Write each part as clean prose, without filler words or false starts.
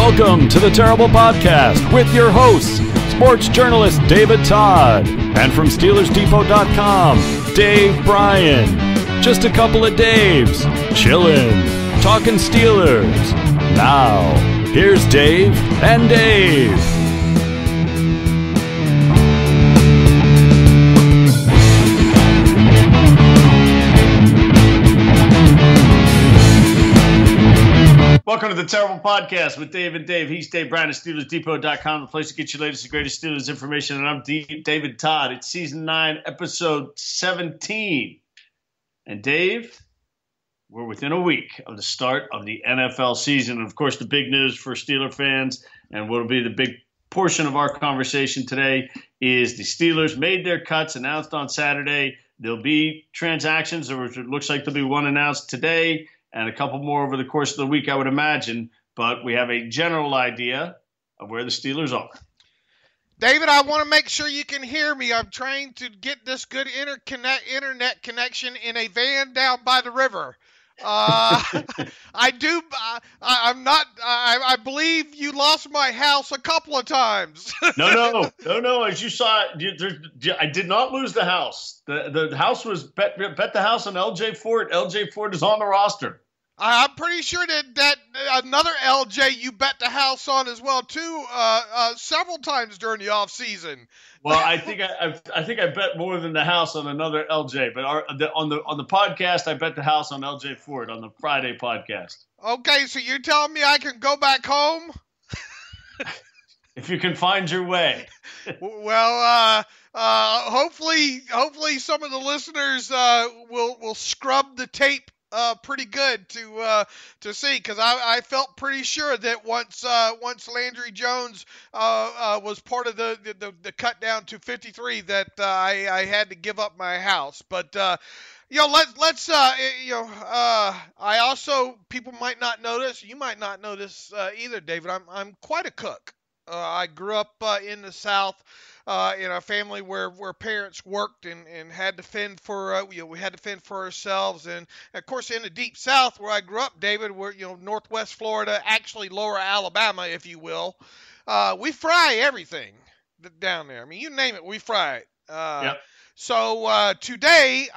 Welcome to the Terrible Podcast with your hosts, sports journalist David Todd, and from SteelersDepot.com, Dave Bryan. Just a couple of Daves, chillin', talking Steelers. Now, here's Dave and Dave. Welcome to the Terrible Podcast with Dave and Dave. He's Dave Bryan of SteelersDepot.com, the place to get you latest and greatest Steelers information. And I'm David Todd. It's Season 9, Episode 17. And Dave, we're within a week of the start of the NFL season. And, of course, the big news for Steeler fans, and what will be the big portion of our conversation today, is the Steelers made their cuts, announced on Saturday. There'll be transactions, or it looks like there'll be one announced today, and a couple more over the course of the week, I would imagine. But we have a general idea of where the Steelers are. David, I want to make sure you can hear me. I'm trying to get this good internet connection in a van down by the river. I believe you lost my house a couple of times. No. As you saw, I did not lose the house. The house was bet the house on LJ Fort. LJ Fort is on the roster. I'm pretty sure that another LJ you bet the house on as well too, several times during the off season. Well, I think I bet more than the house on another LJ, but on the podcast I bet the house on LJ Ford on the Friday podcast. Okay, so you're telling me I can go back home? If you can find your way. Well, hopefully some of the listeners will scrub the tape pretty good to see, because I felt pretty sure that once Landry Jones was part of the cut down to 53 that I had to give up my house. But let's I also, people might not notice, you might not notice either, David. I'm quite a cook. I grew up in the South. In a family where parents worked and had to fend for we had to fend for ourselves, and of course in the deep South where I grew up, David, where Northwest Florida, actually Lower Alabama, if you will, we fry everything down there. I mean, you name it, we fry it. Yep. So today,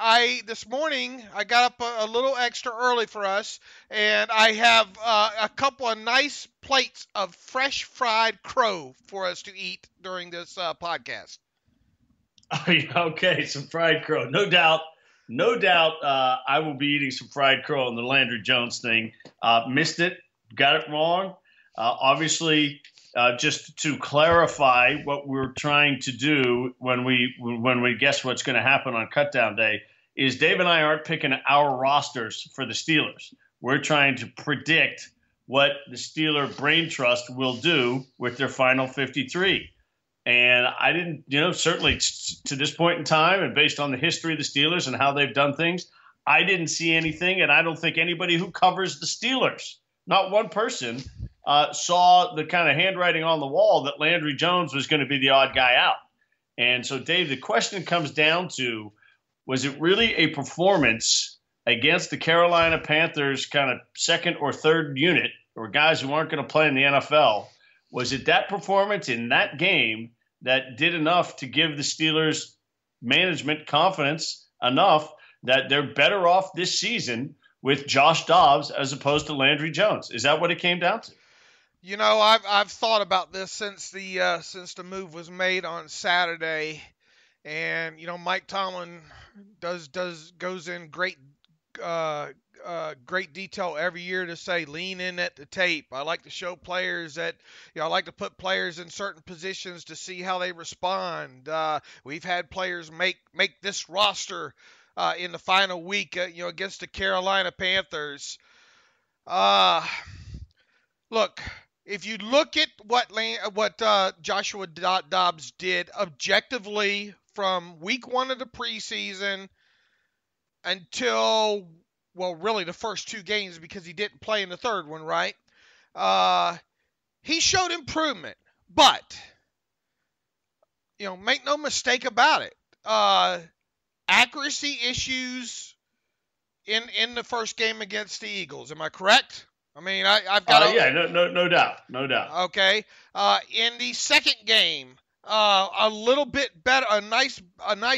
this morning, I got up a little extra early for us, and I have a couple of nice plates of fresh fried crow for us to eat during this podcast. Oh, yeah, okay, some fried crow. No doubt, I will be eating some fried crow on the Landry Jones thing. Missed it, got it wrong. Obviously, just to clarify what we're trying to do when we guess what's going to happen on Cutdown Day, is Dave and I aren't picking our rosters for the Steelers. We're trying to predict what the Steeler Brain Trust will do with their final 53. And I didn't, certainly to this point in time, and based on the history of the Steelers and how they've done things, I didn't see anything, and I don't think anybody who covers the Steelers, not one person, saw the kind of handwriting on the wall that Landry Jones was going to be the odd guy out. And so, Dave, the question comes down to, was it really a performance against the Carolina Panthers kind of second or third unit, or guys who aren't going to play in the NFL? Was it that performance in that game that did enough to give the Steelers management confidence enough that they're better off this season with Josh Dobbs as opposed to Landry Jones? Is that what it came down to? I've thought about this since the move was made on Saturday, and Mike Tomlin goes in great detail every year to say lean in at the tape. I like to show players that I like to put players in certain positions to see how they respond. We've had players make this roster in the final week, against the Carolina Panthers. Look. If you look at what Joshua Dobbs did objectively from week 1 of the preseason until, really the first 2 games, because he didn't play in the third one, right? He showed improvement, but, make no mistake about it. Accuracy issues in the first game against the Eagles. Am I correct? I mean, I've got no doubt. Okay. In the second game, a little bit better, a nice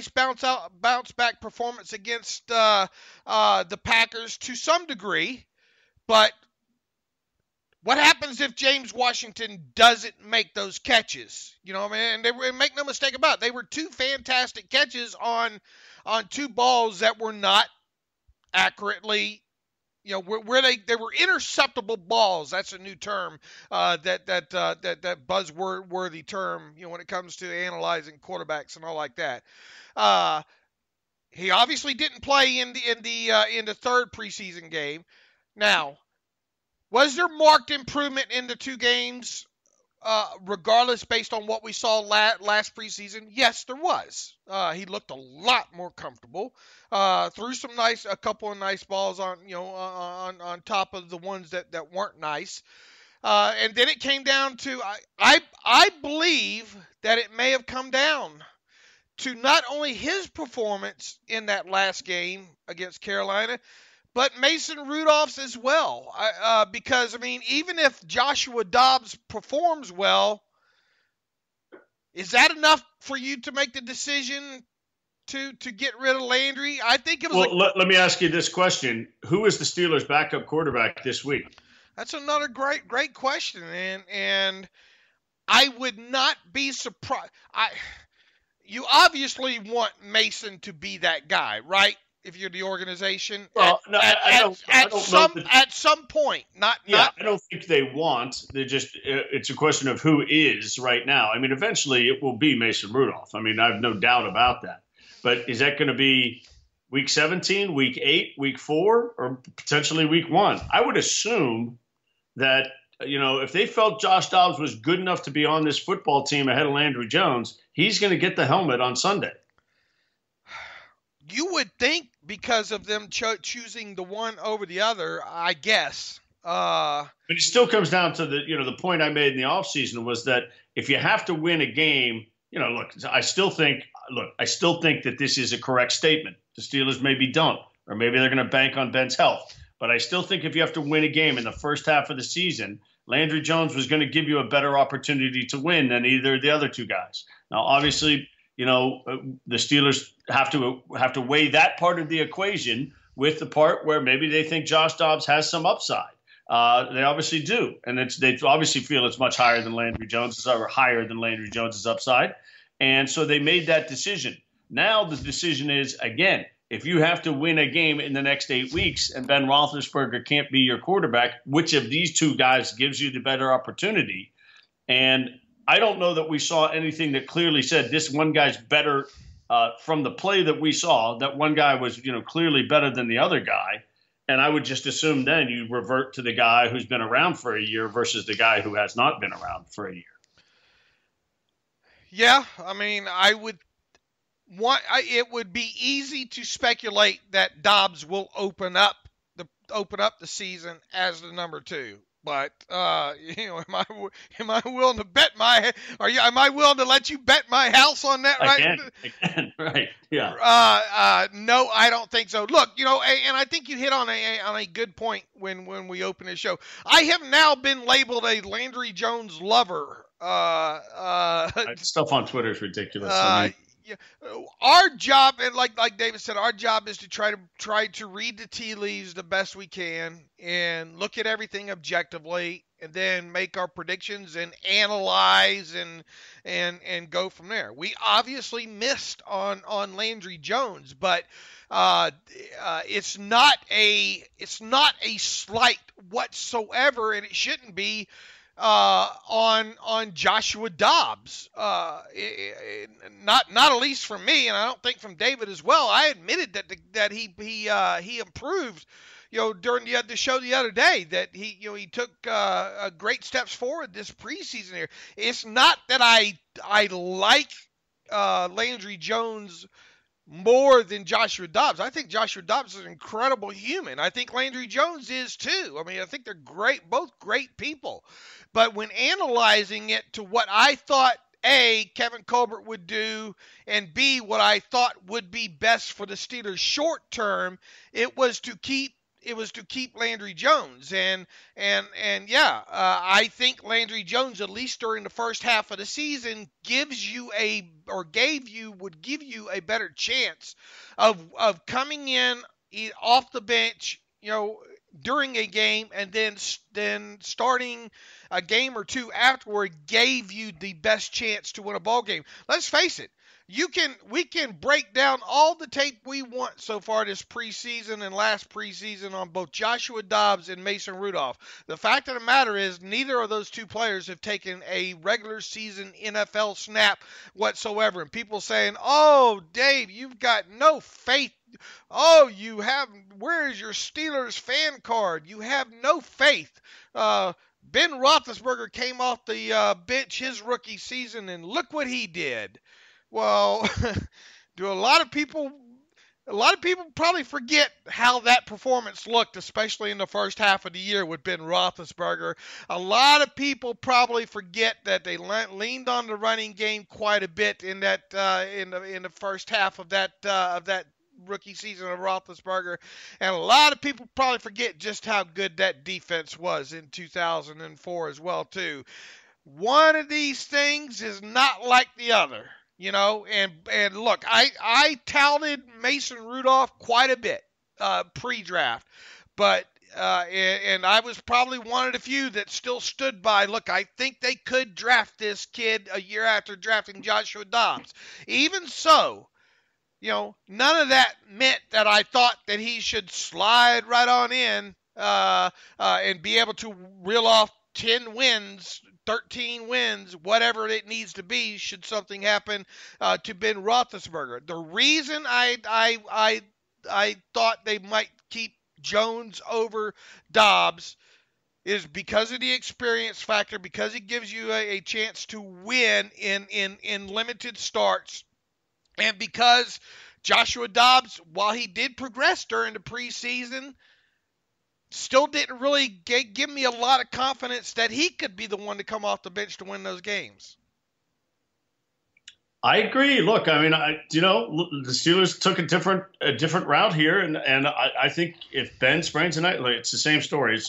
bounce back performance against the Packers to some degree, but what happens if James Washington doesn't make those catches? You know, and make no mistake about it, they were two fantastic catches on two balls that were not accurately, where they were interceptable balls. That's a new term, that buzzword-worthy term, when it comes to analyzing quarterbacks and all like that. He obviously didn't play in the third preseason game. Now, was there marked improvement in the two games, regardless, based on what we saw last preseason? Yes, there was. He looked a lot more comfortable. Threw a couple of nice balls on top of the ones that weren't nice. And then it came down to, I believe that it may have come down to not only his performance in that last game against Carolina, but Mason Rudolph's as well. Because, even if Joshua Dobbs performs well, is that enough for you to make the decision to get rid of Landry? I think it was. Well, let me ask you this question: who is the Steelers' backup quarterback this week? That's another great question, and I would not be surprised. You obviously want Mason to be that guy, right? If you're the organization, well, at some point, not. I don't think they want. It's a question of who is right now. Eventually it will be Mason Rudolph. I have no doubt about that. But is that going to be week 17, week 8, week 4, or potentially week 1? I would assume that, if they felt Josh Dobbs was good enough to be on this football team ahead of Landry Jones, he's going to get the helmet on Sunday. You would think, because of them choosing the one over the other, I guess. But it still comes down to the point I made in the offseason was that if you have to win a game, I still think that this is a correct statement. The Steelers maybe don't, or maybe they're going to bank on Ben's health. But I still think if you have to win a game in the first half of the season, Landry Jones was going to give you a better opportunity to win than either of the other two guys. Now, obviously, the Steelers have to weigh that part of the equation with the part where maybe they think Josh Dobbs has some upside. They obviously do, and they obviously feel it's much higher than Landry Jones's, or higher than Landry Jones's upside, and so they made that decision. Now the decision is, again, if you have to win a game in the next 8 weeks and Ben Roethlisberger can't be your quarterback, which of these two guys gives you the better opportunity? And I don't know that we saw anything that clearly said this one guy's better from the play that we saw. That one guy was, clearly better than the other guy. And I would just assume then you revert to the guy who's been around for a year versus the guy who has not been around for a year. Yeah, I would it would be easy to speculate that Dobbs will open up the season as the number 2. But am I willing to bet am I willing to let you bet my house on that? Right? Again, right? Yeah. No, I don't think so. Look, and I think you hit on a good point when we open this show. I have now been labeled a Landry Jones lover. Stuff on Twitter is ridiculous. Yeah. Our job, and like David said, our job is to try to read the tea leaves the best we can and look at everything objectively, and then make our predictions and analyze and go from there. We obviously missed on Landry Jones, but it's not a slight whatsoever, and it shouldn't be on Joshua Dobbs, not at least from me, and I don't think from David as well. I admitted that he improved, during the show the other day, that he took great steps forward this preseason here. It's not that I like Landry Jones more than Joshua Dobbs. I think Joshua Dobbs is an incredible human. I think Landry Jones is too. I think they're both great people. But when analyzing it to what I thought, A, Kevin Colbert would do, and B, what I thought would be best for the Steelers short term, it was to keep it was to keep Landry Jones. And yeah, I think Landry Jones, at least during the first half of the season, would give you a better chance of coming in off the bench, during a game, and then starting a game or two afterward gave you the best chance to win a ball game. Let's face it. We can break down all the tape we want so far this preseason and last preseason on both Joshua Dobbs and Mason Rudolph. The fact of the matter is neither of those two players have taken a regular season NFL snap whatsoever. And people saying, "Oh, Dave, you've got no faith. Oh, where's your Steelers fan card? You have no faith." Ben Roethlisberger came off the bench his rookie season, and look what he did. Well, do a lot of people probably forget how that performance looked, especially in the first half of the year with Ben Roethlisberger. A lot of people probably forget that they leaned on the running game quite a bit in that in the first half of that rookie season of Roethlisberger, and a lot of people probably forget just how good that defense was in 2004 as well too. One of these things is not like the other. And look, I touted Mason Rudolph quite a bit pre-draft, but and I was probably one of the few that still stood by. Look, I think they could draft this kid a year after drafting Joshua Dobbs. Even so, none of that meant that I thought that he should slide right on in and be able to reel off 10 wins, 13 wins, whatever it needs to be, should something happen to Ben Roethlisberger. The reason I thought they might keep Jones over Dobbs is because of the experience factor, because it gives you a chance to win in limited starts, and because Joshua Dobbs, while he did progress during the preseason, still didn't really give me a lot of confidence that he could be the one to come off the bench to win those games. I agree. Look, I mean, the Steelers took a different route here, and I think if Ben sprains an ankle, it's the same story.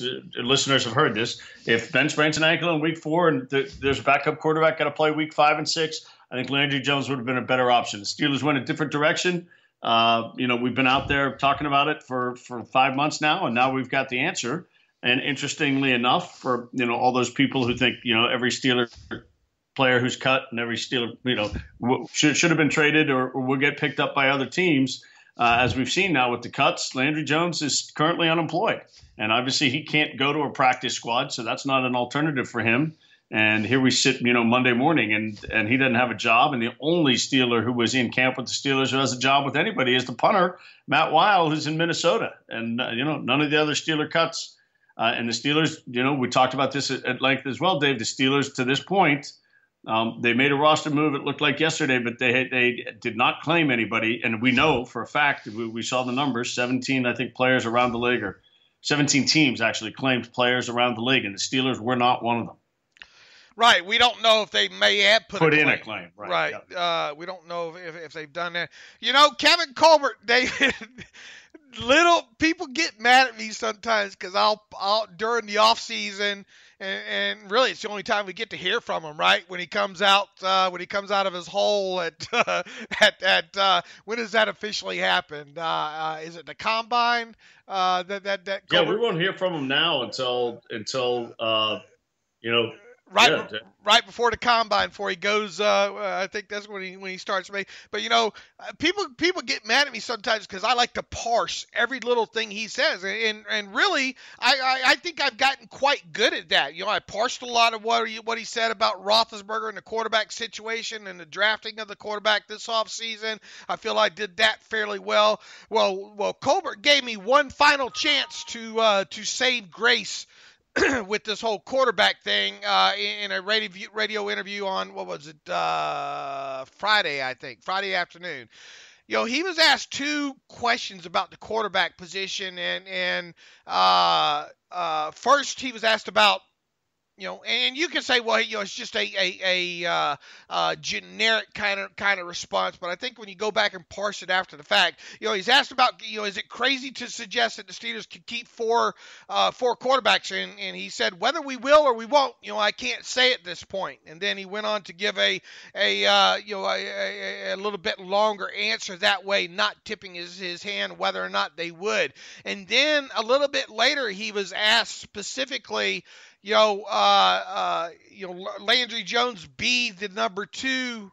Listeners have heard this. If Ben sprains an ankle in week 4 and there's a backup quarterback got to play week 5 and 6, I think Landry Jones would have been a better option. The Steelers went a different direction. We've been out there talking about it for 5 months now, and now we've got the answer. And interestingly enough, for all those people who think every Steeler player who's cut and every Steeler should have been traded or will get picked up by other teams, as we've seen now with the cuts, Landry Jones is currently unemployed, and obviously he can't go to a practice squad, so that's not an alternative for him. And here we sit, Monday morning, and he doesn't have a job. And the only Steeler who was in camp with the Steelers who has a job with anybody is the punter, Matt Weil, who's in Minnesota. And, none of the other Steeler cuts. And the Steelers, we talked about this at length as well, Dave. The Steelers, to this point, they made a roster move, it looked like yesterday, but they did not claim anybody. And we know for a fact, we saw the numbers, 17, I think, players around the league, or 17 teams actually claimed players around the league. And the Steelers were not one of them. Right. We don't know if they may have put in a claim. Right. Yeah. We don't know if they've done that. Kevin Colbert, little people get mad at me sometimes because I'll during the off season, and really it's the only time we get to hear from him, right? When he comes out of his hole at when does that officially happen? Is it the combine? That yeah, we won't hear from him now until Right before the combine, before he goes, I think that's when he starts making. But people get mad at me sometimes because I like to parse every little thing he says, and really, I think I've gotten quite good at that. I parsed a lot of what he said about Roethlisberger and the quarterback situation and the drafting of the quarterback this offseason. I feel I did that fairly well. Well, Colbert gave me one final chance to save grace with this whole quarterback thing in a radio interview on, what was it, Friday afternoon. He was asked 2 questions about the quarterback position, and first he was asked about And you can say, well, it's just a generic kind of response. But I think when you go back and parse it after the fact, he's asked about, is it crazy to suggest that the Steelers could keep four quarterbacks? And he said, whether we will or we won't, I can't say at this point. And then he went on to give a little bit longer answer that way, not tipping his hand whether or not they would. And then a little bit later, he was asked specifically, Landry Jones be the number 2,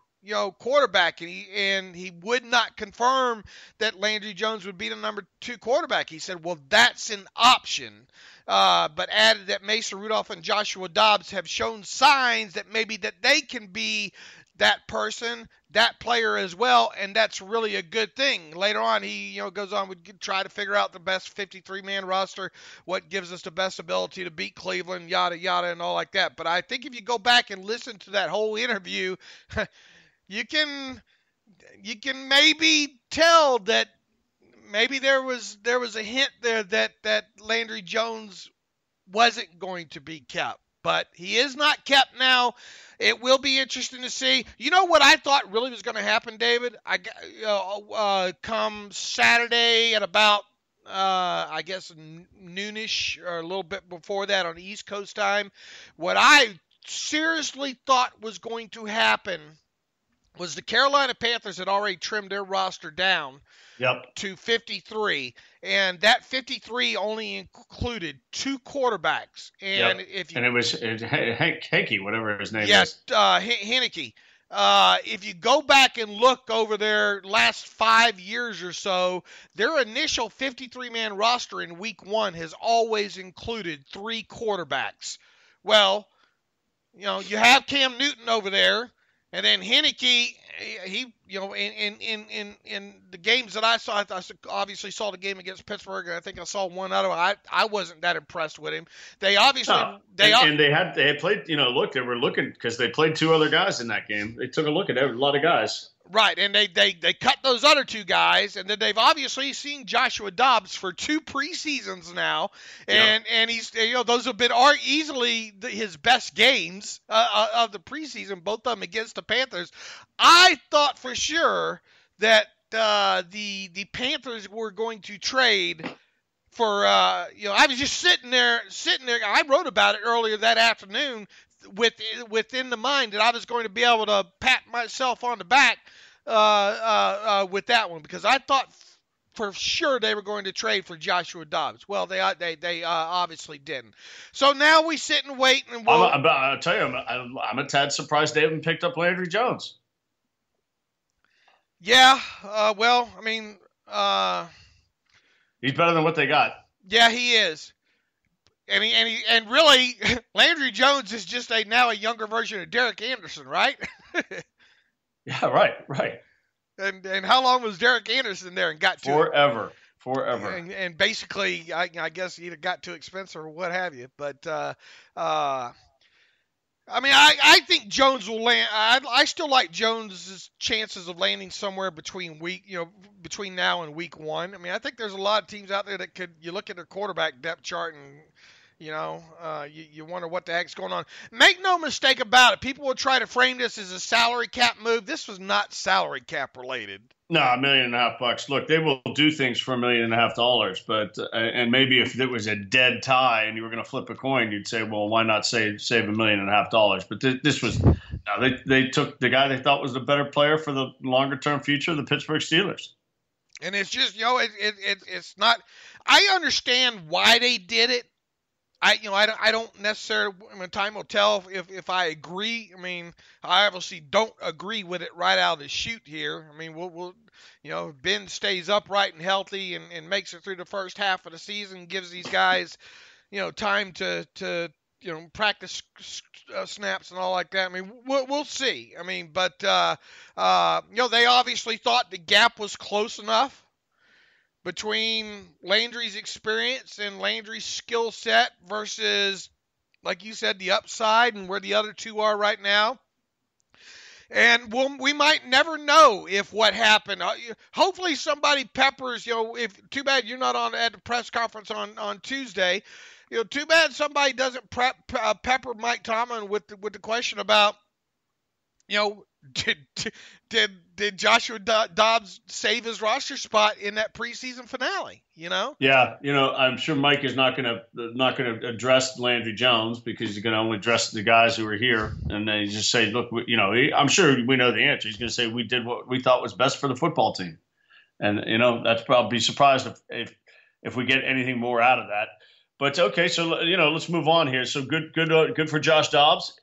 quarterback, and he would not confirm that Landry Jones would be the number 2 quarterback. He said, well, that's an option, but added that Mason Rudolph and Joshua Dobbs have shown signs that maybe that they can be that person, that player as well, and that's really a good thing. Later on, he goes on, would try to figure out the best 53-man roster, what gives us the best ability to beat Cleveland, yada, yada, and all like that. But I think if you go back and listen to that whole interview, you can maybe tell that maybe there was a hint there that Landry Jones wasn't going to be kept. But he is not kept now. It will be interesting to see. You know what I thought really was going to happen, David? Come Saturday at about, I guess, noonish or a little bit before that on East Coast time, what I seriously thought was going to happen was the Carolina Panthers had already trimmed their roster down to 53, and that 53 only included 2 quarterbacks. And it was Henke, whatever his name is. Yes, Heineke. If you go back and look over their last 5 years or so, their initial 53-man roster in week 1 has always included 3 quarterbacks. Well, you have Cam Newton over there. And then Heineke, he in the games that I saw, I obviously saw the game against Pittsburgh, and I think I saw one out of it. I wasn't that impressed with him. They obviously they had played. Look, they were looking because they played 2 other guys in that game. They took a look at a lot of guys. Right, and they cut those other 2 guys, and then they've obviously seen Joshua Dobbs for 2 preseasons now, and he's those have been easily his best games of the preseason, both of them against the Panthers. I thought for sure that the Panthers were going to trade for I was just sitting there. I wrote about it earlier that afternoon within the mind that I was going to be able to pat myself on the back with that one, because I thought for sure they were going to trade for Joshua Dobbs. Well, they obviously didn't. So now we sit and wait. And I'll tell you, I'm a tad surprised they haven't picked up Landry Jones. Yeah, well, I mean, he's better than what they got. Yeah, he is. And really, Landry Jones is just now a younger version of Derek Anderson, right? Yeah, right. And how long was Derek Anderson there and got to Forever. And basically, I guess either got too expensive or what have you. But I think Jones will land. I still like Jones's chances of landing somewhere between now and week 1. I mean, I think there's a lot of teams out there that you look at their quarterback depth chart and you wonder what the heck's going on. Make no mistake about it. People will try to frame this as a salary cap move. This was not salary cap related. No, $1.5 million. Look, they will do things for $1.5 million, but and maybe if it was a dead tie and you were going to flip a coin, you'd say, well, why not save $1.5 million? But this was they took the guy they thought was the better player for the longer term future of the Pittsburgh Steelers. And it's just it's not. I understand why they did it. I don't necessarily. Time will tell if I agree. I mean, I obviously don't agree with it right out of the chute here. I mean, we'll Ben stays upright and healthy and makes it through the first half of the season, gives these guys, time to practice snaps and all like that. I mean, we'll see. I mean, but they obviously thought the gap was close enough between Landry's experience and Landry's skill set versus, like you said, the upside and where the other 2 are right now. And we might never know if what happened. Hopefully somebody peppers, if too bad you're not on at the press conference on Tuesday. Too bad somebody doesn't pepper Mike Tomlin with the question about, did Joshua Dobbs save his roster spot in that preseason finale? Yeah, I'm sure Mike is not going to address Landry Jones because he's going to only address the guys who are here, and then just say, look, I'm sure we know the answer. He's going to say we did what we thought was best for the football team, and that's probably surprised if we get anything more out of that. But okay, so let's move on here. So good for Josh Dobbs.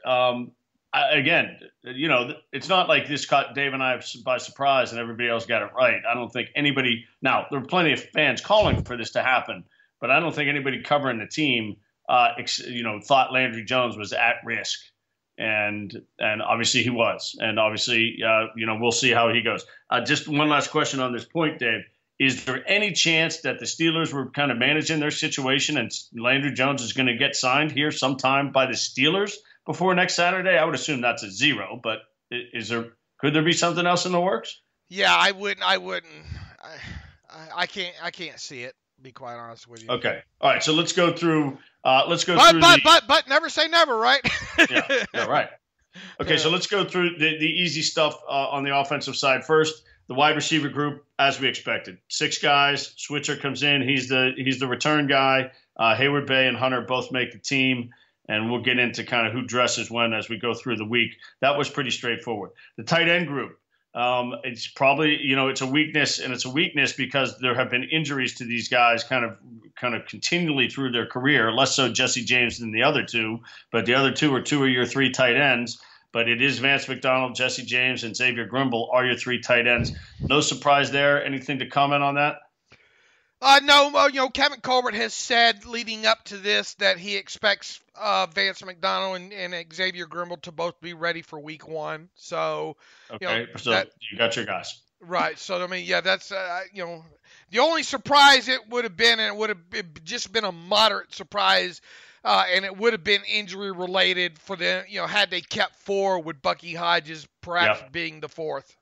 Again, it's not like this caught Dave and I by surprise and everybody else got it right. I don't think anybody – now, there were plenty of fans calling for this to happen, but I don't think anybody covering the team, thought Landry Jones was at risk. And obviously he was. And obviously, we'll see how he goes. Just one last question on this point, Dave. Is there any chance that the Steelers were kind of managing their situation and Landry Jones is going to get signed here sometime by the Steelers before next Saturday? I would assume that's a 0, but could there be something else in the works? Yeah, I wouldn't. I can't see it, to be quite honest with you. Okay. All right. So let's go through. But never say never, right? yeah, right. Okay. So let's go through the easy stuff on the offensive side first. The wide receiver group, as we expected, 6 guys. Switzer comes in. He's the return guy. Hayward Bay and Hunter both make the team. And we'll get into kind of who dresses when as we go through the week. That was pretty straightforward. The tight end group, it's probably, it's a weakness, and it's a weakness because there have been injuries to these guys kind of continually through their career, less so Jesse James than the other two, but the other two are 2 of your 3 tight ends. But it is Vance McDonald, Jesse James, and Xavier Grimble are your 3 tight ends. No surprise there. Anything to comment on that? No, Kevin Colbert has said leading up to this that he expects Vance McDonald and Xavier Grimble to both be ready for week 1. So, okay, you got your guys. Right. So, that's, the only surprise it would have been, and it would have just been a moderate surprise, and it would have been injury related for them, had they kept 4 with Bucky Hodges perhaps being the 4th.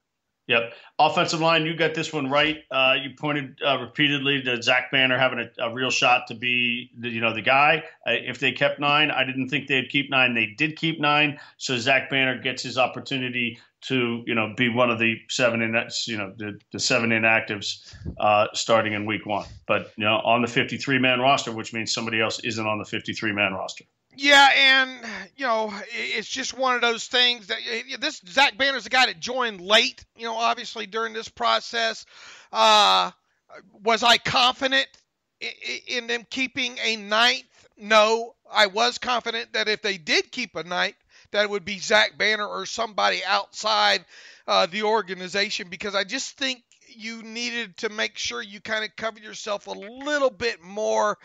Yep. Offensive line, you got this one right. You pointed repeatedly to Zach Banner having a real shot to be the guy. If they kept 9, I didn't think they'd keep 9. They did keep 9. So Zach Banner gets his opportunity to be one of the 7 the 7 inactives starting in week 1. But on the 53-man roster, which means somebody else isn't on the 53-man roster. Yeah, and, it's just one of those things that this Zach Banner's the guy that joined late, obviously during this process. Was I confident in them keeping a 9th? No, I was confident that if they did keep a 9th, that it would be Zach Banner or somebody outside the organization, because I just think you needed to make sure you kind of covered yourself a little bit more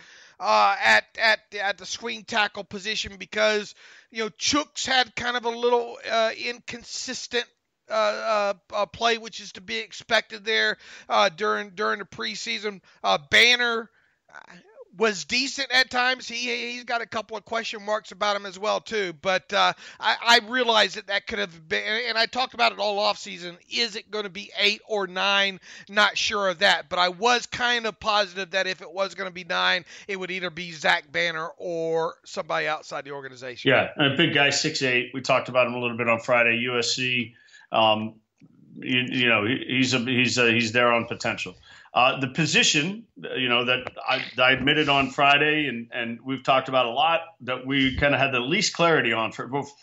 at the swing tackle position, because Chooks had kind of a little inconsistent play, which is to be expected there during the preseason. Banner was decent at times. He's got a couple of question marks about him as well too. But I realize that could have been, and I talked about it all offseason. Is it going to be 8 or 9? Not sure of that. But I was kind of positive that if it was going to be 9, it would either be Zach Banner or somebody outside the organization. Yeah, and a big guy, 6'8". We talked about him a little bit on Friday. USC. He's there on potential. The position, that I admitted on Friday, and we've talked about a lot, that we kind of had the least clarity on,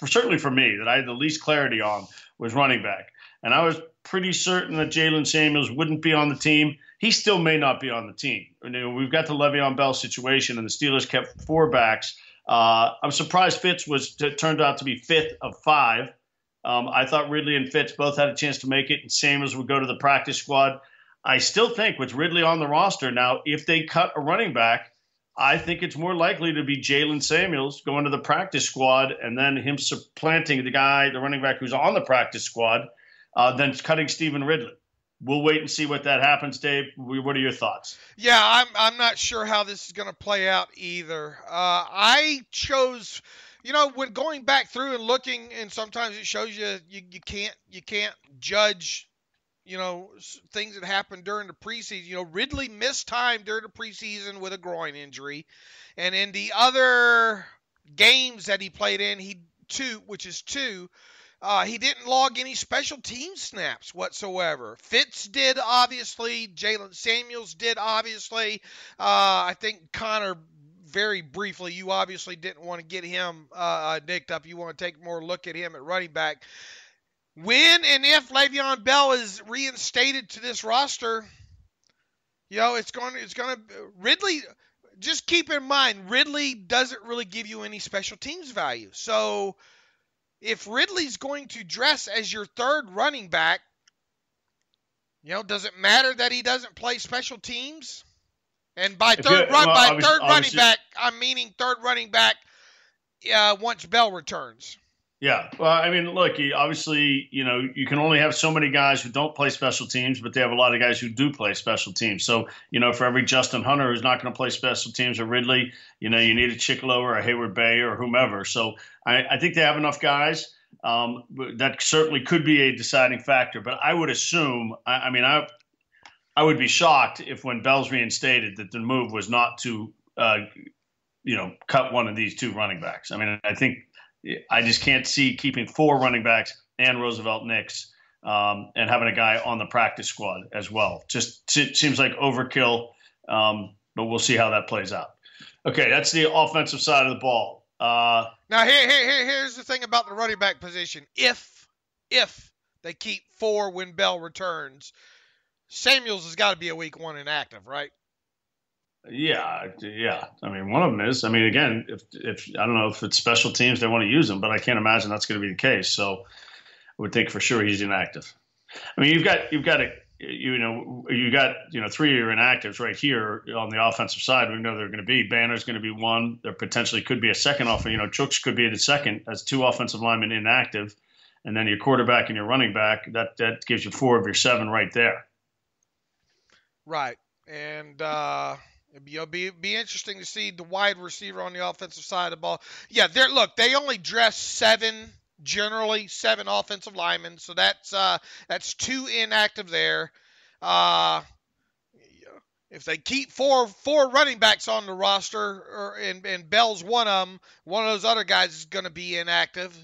certainly for me, that I had the least clarity on, was running back. And I was pretty certain that Jalen Samuels wouldn't be on the team. He still may not be on the team. We've got the Le'Veon Bell situation, and the Steelers kept 4 backs. I'm surprised Fitz turned out to be 5th of 5. I thought Ridley and Fitz both had a chance to make it, and Samuels would go to the practice squad. I still think with Ridley on the roster now, if they cut a running back, I think it's more likely to be Jalen Samuels going to the practice squad and then him supplanting the running back who's on the practice squad, than cutting Stephen Ridley. We'll wait and see what that happens, Dave. What are your thoughts? Yeah, I'm not sure how this is going to play out either. I chose when going back through and looking, and sometimes it shows you can't judge, things that happened during the preseason. Ridley missed time during the preseason with a groin injury, and in the other games that he played in, he didn't log any special team snaps whatsoever. Fitz did, obviously. Jalen Samuels did, obviously. I think Connor, very briefly, you obviously didn't want to get him nicked up. You want to take more look at him at running back. When and if Le'Veon Bell is reinstated to this roster, it's going to Ridley. Just keep in mind, Ridley doesn't really give you any special teams value. So if Ridley's going to dress as your third running back, does it matter that he doesn't play special teams? And by third running back, I'm meaning third running back once Bell returns. Yeah. Well, I mean, look, obviously, you can only have so many guys who don't play special teams, but they have a lot of guys who do play special teams. So, for every Justin Hunter who's not going to play special teams or Ridley, you need a Chickalow or a Hayward Bay or whomever. So I think they have enough guys. That certainly could be a deciding factor. But I would assume, I would be shocked if when Bell's reinstated that the move was not to, cut one of these two running backs. I just can't see keeping 4 running backs and Roosevelt Nix and having a guy on the practice squad as well. Just seems like overkill, but we'll see how that plays out. Okay, that's the offensive side of the ball. Now, here's the thing about the running back position. If they keep 4 when Bell returns, Samuels has got to be a week 1 inactive, right? Yeah. One of them is. Again, if I don't know if it's special teams they want to use him, but I can't imagine that's going to be the case. So I would think for sure he's inactive. You've got 3 of your inactives right here on the offensive side. We know they're going to be. Banner's going to be 1. There potentially could be a second Chooks could be the second as 2 offensive linemen inactive, and then your quarterback and your running back. That gives you 4 of your 7 right there. Right, and it'll be interesting to see the wide receiver on the offensive side of the ball. Yeah, they only dress 7 offensive linemen, so that's 2 inactive there. If they keep four running backs on the roster, and Bell's one of them, one of those other guys is going to be inactive.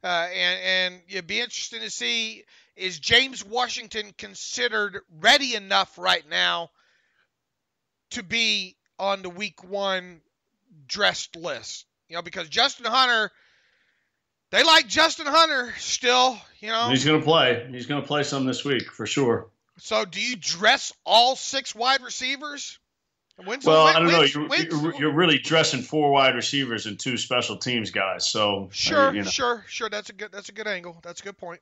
And it'd be interesting to see, is James Washington considered ready enough right now to be on the week 1 dressed list? Because Justin Hunter, they like Justin Hunter still, He's going to play. He's going to play some this week for sure. So do you dress all 6 wide receivers? I don't know. You're really dressing 4 wide receivers and 2 special teams guys. So sure. That's a good angle. That's a good point.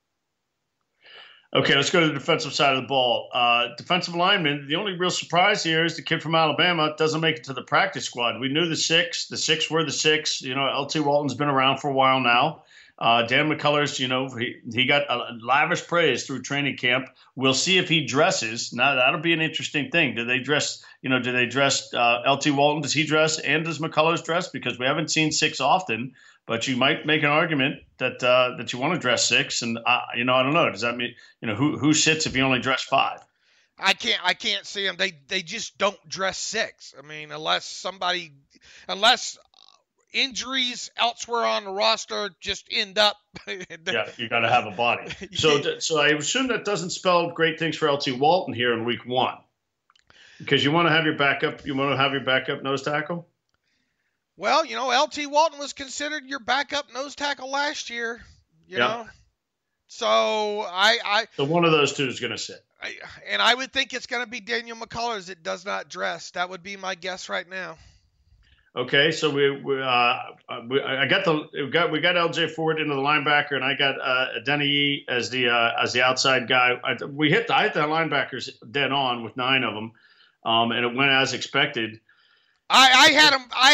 Okay, let's go to the defensive side of the ball. Defensive lineman, the only real surprise here is the kid from Alabama doesn't make it to the practice squad. We knew the 6. The 6 were the 6. L.T. Walton's been around for a while now. Dan McCullers, he got lavish praise through training camp. We'll see if he dresses. Now, that'll be an interesting thing. Do they dress L.T. Walton? Does he dress and does McCullers dress? Because we haven't seen 6 often. But you might make an argument that you want to dress 6, and I don't know. Does that mean who sits if you only dress 5? I can't see them. They just don't dress 6. Unless injuries elsewhere on the roster just end up. Yeah, you got to have a body. So I assume that doesn't spell great things for L.T. Walton here in week 1, because you want to have your backup. You want to have your backup nose tackle. Well, L.T. Walton was considered your backup nose tackle last year, you know. So So one of those 2 is going to sit. I would think it's going to be Daniel McCullers that does not dress. That would be my guess right now. Okay, so we got L.J. Ford into the linebacker, and I got Denny as the outside guy. I hit the linebackers dead on with 9 of them, and it went as expected. I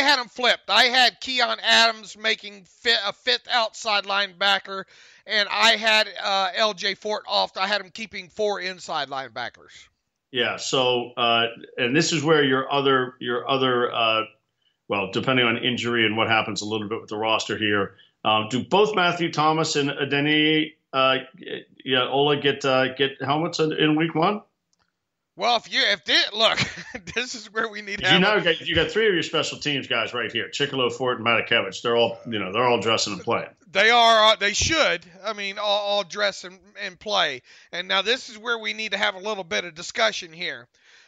had him flipped. I had Keon Adams making a 5th outside linebacker, and I had L.J. Fort off. I had him keeping 4 inside linebackers. Yeah. So, and this is where your other well, depending on injury and what happens a little bit with the roster here, do both Matthew Thomas and Adeni Ola get helmets in week one? Well, look, this is where we need to you got three of your special teams guys right here: Chicolo, Fort, and Matakevich. They're all dressing and playing. They are. They should. I mean, all dress and play. And now this is where we need to have a little bit of discussion here.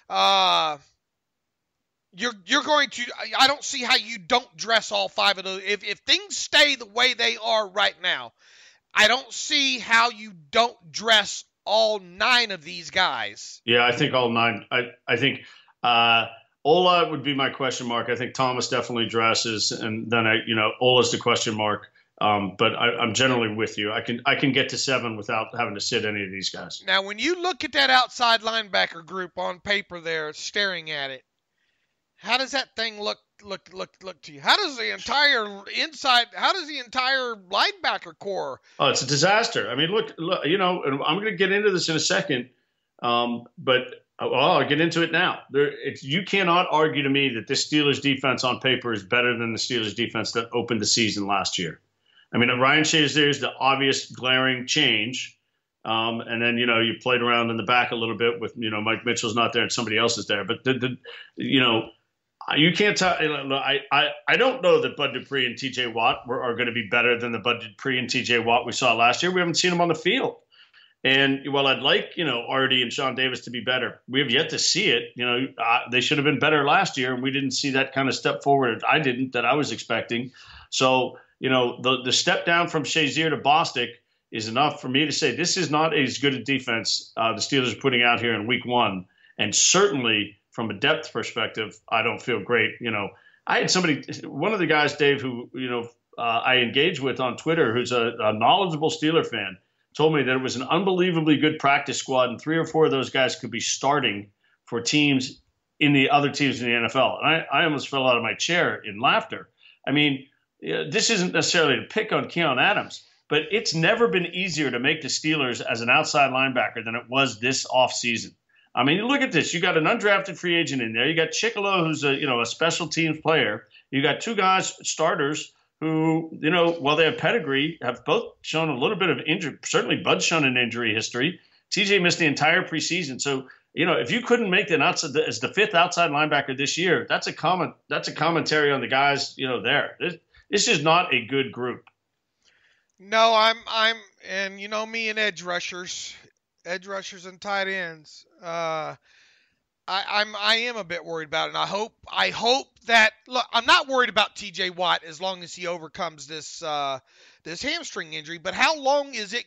You're going to. I don't see how you don't dress all five of those. If things stay the way they are right now, I don't see how you don't dress all 9 of these guys. Yeah, I think all 9. I think Ola would be my question mark. I think Thomas definitely dresses, and then Ola's the question mark. But I'm generally with you. I can get to 7 without having to sit any of these guys. Now, when you look at that outside linebacker group on paper there, staring at it, how does that thing look to you? How does the entire linebacker core? Oh, it's a disaster. I mean, look, and I'm going to get into this in a second, but I'll get into it now. You cannot argue to me that this Steelers defense on paper is better than the Steelers defense that opened the season last year. I mean, Ryan Shazier is the obvious glaring change. And then, you played around in the back a little bit with, Mike Mitchell's not there and somebody else is there. But, you can't tell. I don't know that Bud Dupree and T.J. Watt are going to be better than the Bud Dupree and T.J. Watt we saw last year. We haven't seen them on the field. And while I'd like, Artie and Sean Davis to be better, we have yet to see it. They should have been better last year, and we didn't see that kind of step forward. That I was expecting. So, the step down from Shazier to Bostic is enough for me to say this is not as good a defense the Steelers are putting out here in week 1. And certainly from a depth perspective, I don't feel great. I had one of the guys, Dave, who, I engaged with on Twitter, who's a knowledgeable Steeler fan, told me that it was an unbelievably good practice squad, and 3 or 4 of those guys could be starting for teams in the other teams in the NFL. And I almost fell out of my chair in laughter. I mean, this isn't necessarily to pick on Keon Adams, but it's never been easier to make the Steelers as an outside linebacker than it was this offseason. I mean, you look at this. You got an undrafted free agent in there. You got Chicolo, who's a special teams player. You got 2 guys, starters, who, while they have pedigree, have both shown a little bit of injury. Certainly Bud's shown an injury history. TJ missed the entire preseason. So, if you couldn't make the outside as the 5th outside linebacker this year, that's a commentary on the guys, there. This is not a good group. No, and me and edge rushers and tight ends. I am a bit worried about it. And I hope that, look, I'm not worried about TJ Watt as long as he overcomes this hamstring injury, but how long is it,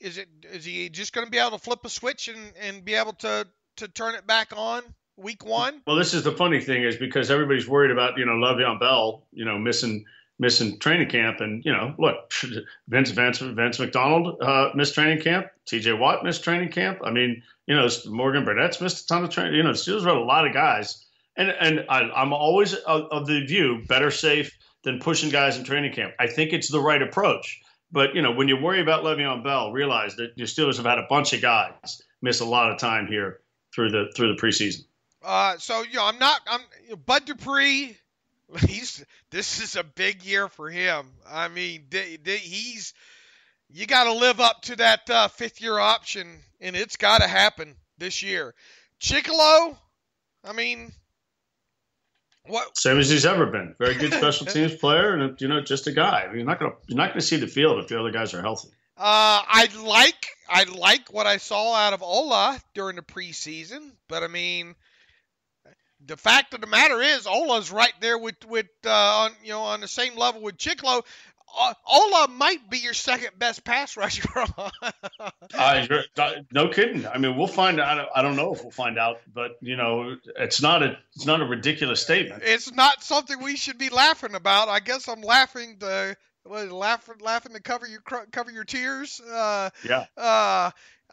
is he just going to be able to flip a switch and be able to turn it back on week 1? Well, this is the funny thing is because everybody's worried about, Le'Veon Bell, missing training camp. And, look, Vince McDonald missed training camp. TJ Watt missed training camp. I mean, Morgan Burnett's missed a ton of training. The Steelers had a lot of guys. And I'm always of the view, better safe than pushing guys in training camp. I think it's the right approach. But, when you worry about Le'Veon Bell, realize that your Steelers have had a bunch of guys miss a lot of time here through the preseason. Bud Dupree, this is a big year for him. I mean, you got to live up to that 5th-year option, and it's got to happen this year. Chicolo, I mean, what? Same as he's ever been. Very good special teams player, and just a guy. I mean, you're not gonna see the field if the other guys are healthy. I like what I saw out of Ola during the preseason, but I mean, the fact of the matter is, Ola's right there with on the same level with Chicolo. Ola might be your second best pass rusher. No kidding. I mean, we'll find out. I don't know if we'll find out, but it's not a ridiculous statement. It's not something we should be laughing about. I guess I'm laughing to cover your tears. Yeah.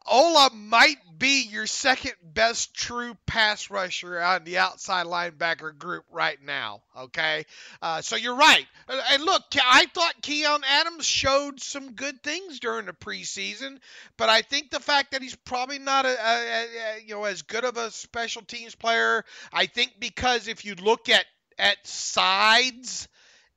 Ola might be your second best true pass rusher on the outside linebacker group right now, okay? So you're right. And look, I thought Keon Adams showed some good things during the preseason, but I think the fact that he's probably not as good of a special teams player, I think because if you look at at sides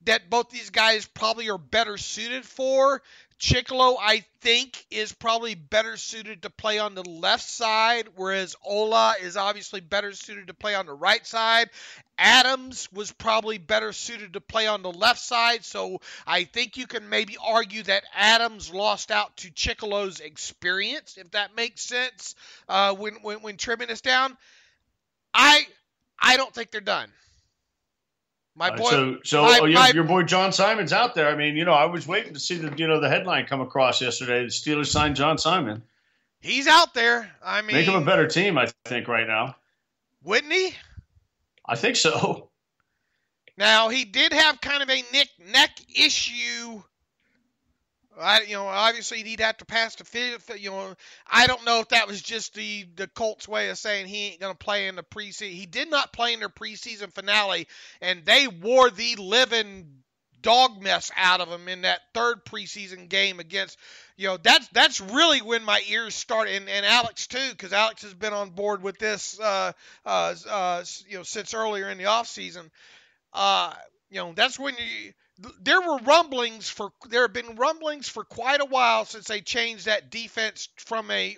that both these guys probably are better suited for. Chicolo, I think, is probably better suited to play on the left side, whereas Ola is obviously better suited to play on the right side. Adams was probably better suited to play on the left side, so I think you can maybe argue that Adams lost out to Chicolo's experience, if that makes sense, when trimming this down. I don't think they're done. My boy, your boy John Simon's out there. I mean, I was waiting to see the headline come across yesterday. The Steelers signed John Simon. He's out there. I mean, make him a better team, I think, right now. Wouldn't he? I think so. Now he did have kind of a neck issue. Obviously he'd have to pass the fit. I don't know if that was just the Colts' way of saying he ain't going to play in the preseason. He did not play in their preseason finale, and they wore the living dog mess out of him in that third preseason game against. That's really when my ears started, and Alex too, because Alex has been on board with this since earlier in the offseason. That's when there have been rumblings for quite a while since they changed that defense from a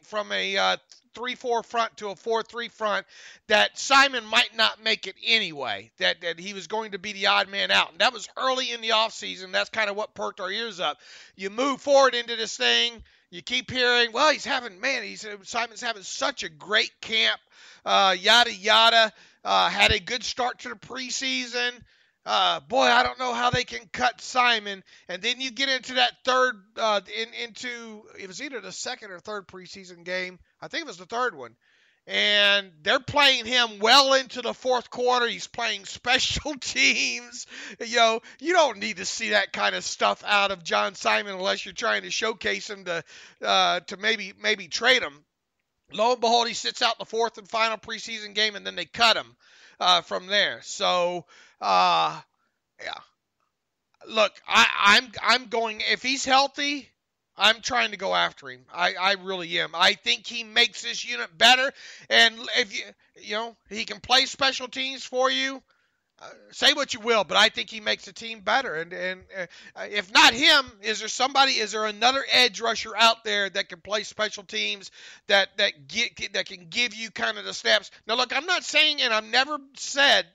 3-4 front to a 4-3 front, that Simon might not make it anyway, that he was going to be the odd man out. And that was early in the offseason. That's kind of what perked our ears up. You move forward into this thing, you keep hearing, well, Simon's having such a great camp, yada, yada, had a good start to the preseason. Boy, I don't know how they can cut Simon. And then you get into that third, it was either the second or third preseason game. I think it was the third one. And they're playing him well into the fourth quarter. He's playing special teams. You don't need to see that kind of stuff out of John Simon unless you're trying to showcase him to maybe trade him. Lo and behold, he sits out the fourth and final preseason game, and then they cut him from there. So, yeah. Look, I'm going, if he's healthy, I'm trying to go after him. I really am. I think he makes this unit better. And if he can play special teams for you, say what you will, but I think he makes the team better. And if not him, is there another edge rusher out there that can play special teams that can give you kind of the snaps? Now, look, I'm not saying, and I've never said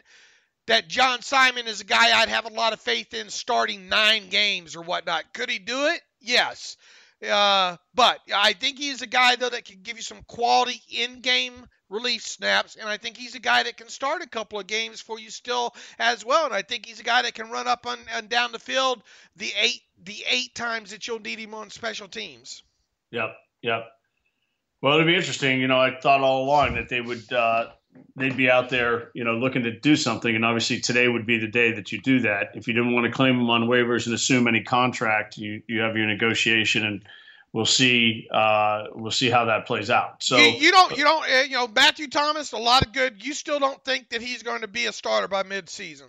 that John Simon is a guy I'd have a lot of faith in starting 9 games or whatnot. Could he do it? Yes. But I think he's a guy, though, that can give you some quality in-game relief snaps, and I think he's a guy that can start a couple of games for you still as well, and I think he's a guy that can run up and down the field the eight times that you'll need him on special teams. Yep. Well, it'll be interesting. I thought all along that they would they'd be out there, looking to do something, and obviously today would be the day that you do that. If you didn't want to claim them on waivers and assume any contract, you have your negotiation, and we'll see how that plays out. So you don't Matthew Thomas, a lot of good. You still don't think that he's going to be a starter by midseason?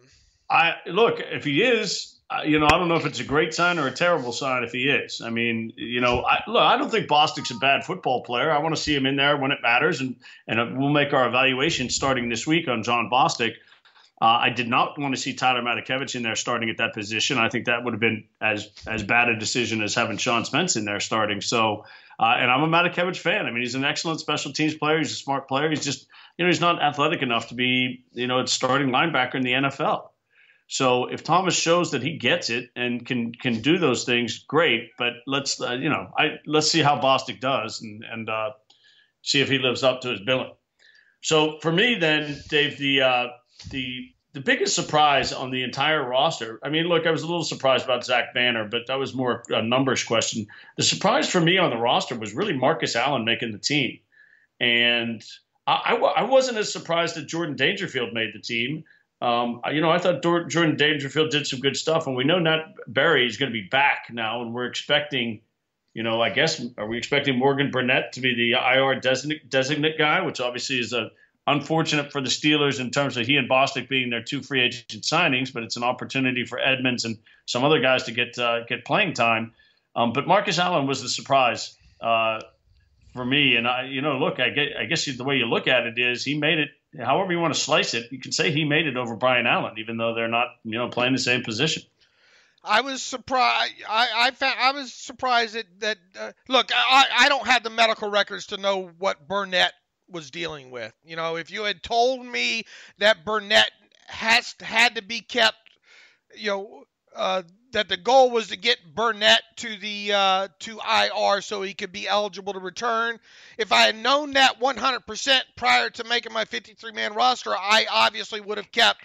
Look, if he is, I don't know if it's a great sign or a terrible sign if he is. I mean, I don't think Bostic's a bad football player. I want to see him in there when it matters, and we'll make our evaluation starting this week on John Bostic. I did not want to see Tyler Matakevich in there starting at that position. I think that would have been as bad a decision as having Sean Spence in there starting. So, and I'm a Matakevich fan. I mean, he's an excellent special teams player. He's a smart player. He's just, he's not athletic enough to be, a starting linebacker in the NFL. So if Thomas shows that he gets it and can do those things, great. But let's see how Bostic does and see if he lives up to his billing. So for me, then, Dave, the biggest surprise on the entire roster. I mean, look, I was a little surprised about Zach Banner, but that was more a numbers question. The surprise for me on the roster was really Marcus Allen making the team, and I wasn't as surprised that Jordan Dangerfield made the team. I thought Jordan Dangerfield did some good stuff, and we know Nat Berry is going to be back now, and we're expecting, are we expecting Morgan Burnett to be the IR designate guy, which obviously is unfortunate for the Steelers in terms of he and Bostic being their 2 free agent signings, but it's an opportunity for Edmonds and some other guys to get playing time. But Marcus Allen was the surprise for me, and look, I guess the way you look at it is he made it however you want to slice it, you can say he made it over Brian Allen, even though they're not, playing the same position. I was surprised. I was surprised that look, I don't have the medical records to know what Burnett was dealing with. If you had told me that Burnett had to be kept, that the goal was to get Burnett to the to IR so he could be eligible to return. If I had known that 100% prior to making my 53-man roster, I obviously would have kept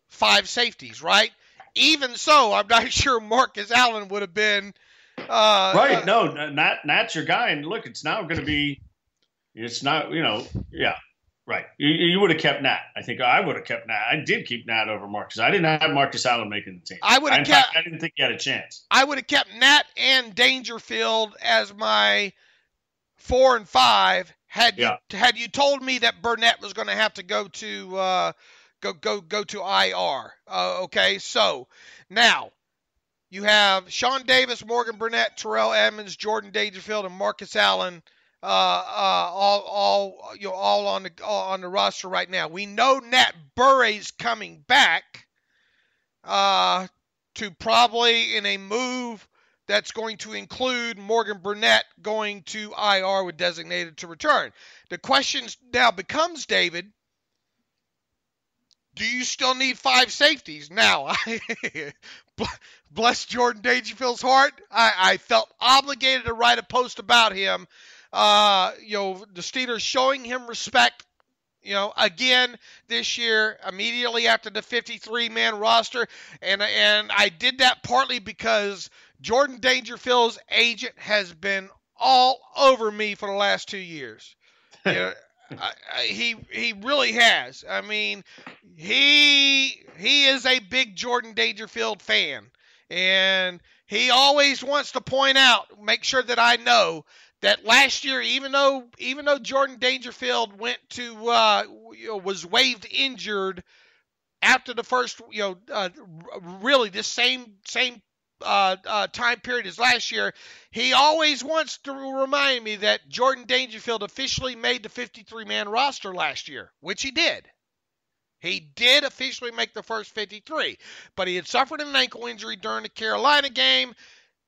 5 safeties, right? Even so, I'm not sure Marcus Allen would have been right. No, Nat's your guy, and look, it's now going to be. It's not, yeah. Right. You would have kept Nat. I think I would have kept Nat. I did keep Nat over Marcus. I didn't have Marcus Allen making the team. I didn't think he had a chance. I would have kept Nat and Dangerfield as my 4 and 5 had you told me that Burnett was going to have to go to go to IR. Okay, so now you have Sean Davis, Morgan Burnett, Terrell Edmonds, Jordan Dangerfield, and Marcus Allen. All on the roster right now. We know Nat Burray's coming back to probably in a move that's going to include Morgan Burnett going to IR with designated to return. The question now becomes, David, do you still need 5 safeties? Now, bless Jordan Dangerfield's heart, I felt obligated to write a post about him. The Steelers showing him respect, again this year, immediately after the 53-man roster. And I did that partly because Jordan Dangerfield's agent has been all over me for the last 2 years. He really has. I mean, he is a big Jordan Dangerfield fan. And he always wants to point out, make sure that I know, that last year, even though Jordan Dangerfield went to was waived injured after the first really this same time period as last year, he always wants to remind me that Jordan Dangerfield officially made the 53-man roster last year, which he did. He did officially make the first 53, but he had suffered an ankle injury during the Carolina game.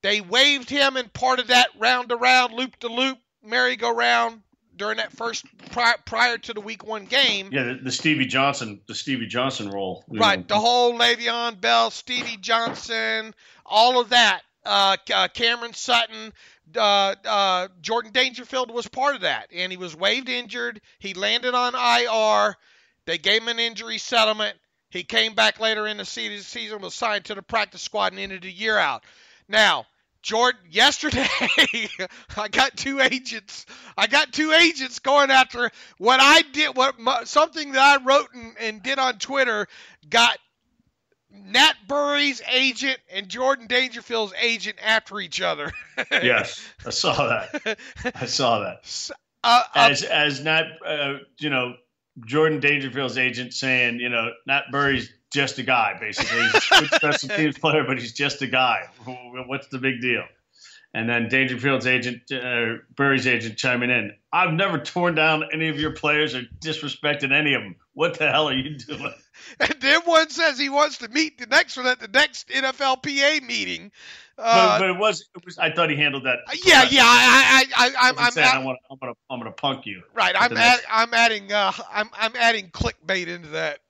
They waived him in part of that round-to-round, loop-to-loop, merry-go-round during that first prior to the Week 1 game. Yeah, the Stevie Johnson role. Right, the whole Le'Veon Bell, Stevie Johnson, all of that. Cameron Sutton, Jordan Dangerfield was part of that, and he was waived injured. He landed on IR. They gave him an injury settlement. He came back later in the season, was signed to the practice squad, and ended the year out. Now, Jordan, yesterday, I got two agents going after what I did, something that I wrote and did on Twitter, got Nat Burry's agent and Jordan Dangerfield's agent after each other. Yes, I saw that. As Nat, Jordan Dangerfield's agent saying, Nat Burry's just a guy, basically. He's a good special teams player, but he's just a guy. What's the big deal? And then Dangerfield's agent, Burry's agent, chiming in. I've never torn down any of your players or disrespected any of them. What the hell are you doing? And then one says he wants to meet the next one at the next NFLPA meeting. But it was. I thought he handled that. Yeah. I'm gonna punk you. Right. I'm adding clickbait into that.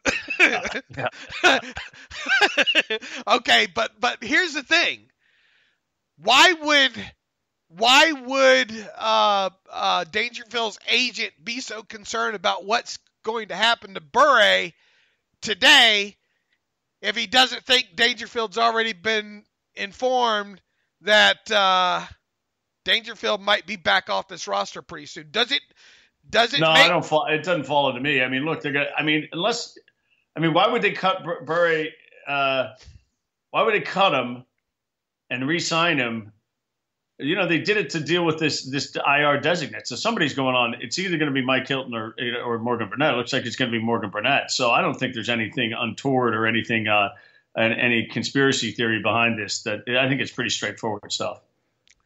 Okay, but here's the thing. Why would Dangerfield's agent be so concerned about what's going to happen to Burray today if he doesn't think Dangerfield's already been informed that Dangerfield might be back off this roster pretty soon? Does it? No, it doesn't follow to me. I mean, look, why would they cut Burray? Why would they cut him and re-sign him? They did it to deal with this IR designate. So somebody's going on. It's either going to be Mike Hilton or Morgan Burnett. It looks like it's going to be Morgan Burnett. So I don't think there's anything untoward or anything, any conspiracy theory behind this. That I think it's pretty straightforward stuff.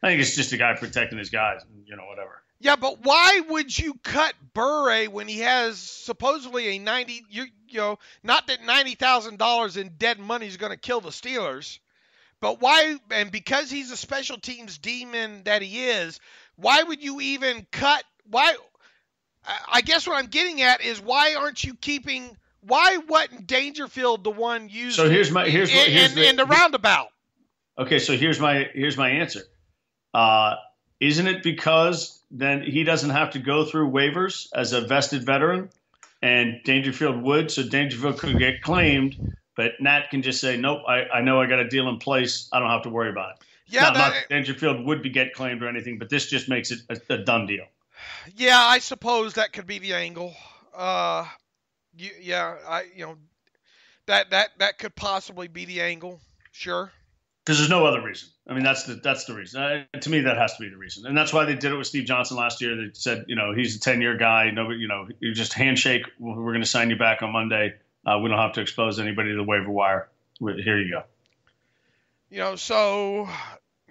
I think it's just a guy protecting his guys, whatever. Yeah, but why would you cut Burray when he has supposedly a 90? You know, not that $90,000 in dead money is going to kill the Steelers, but why? And because he's a special teams demon that he is, why would you even cut? Why? I guess what I'm getting at is why aren't you keeping? Why wasn't Dangerfield the one used? So here's in the roundabout. Okay, so here's my answer. Isn't it because then he doesn't have to go through waivers as a vested veteran, and Dangerfield would, so Dangerfield could get claimed, but Nat can just say, nope, I know I got a deal in place. I don't have to worry about it. Yeah, not that Dangerfield would get claimed or anything, but this just makes it a done deal. Yeah, I suppose that could be the angle. That could possibly be the angle. Sure. Because there's no other reason. I mean, that's the reason. To me, that has to be the reason, and that's why they did it with Steve Johnson last year. They said, he's a 10-year guy. Nobody, you just handshake. We're going to sign you back on Monday. We don't have to expose anybody to the waiver wire. Here you go. So,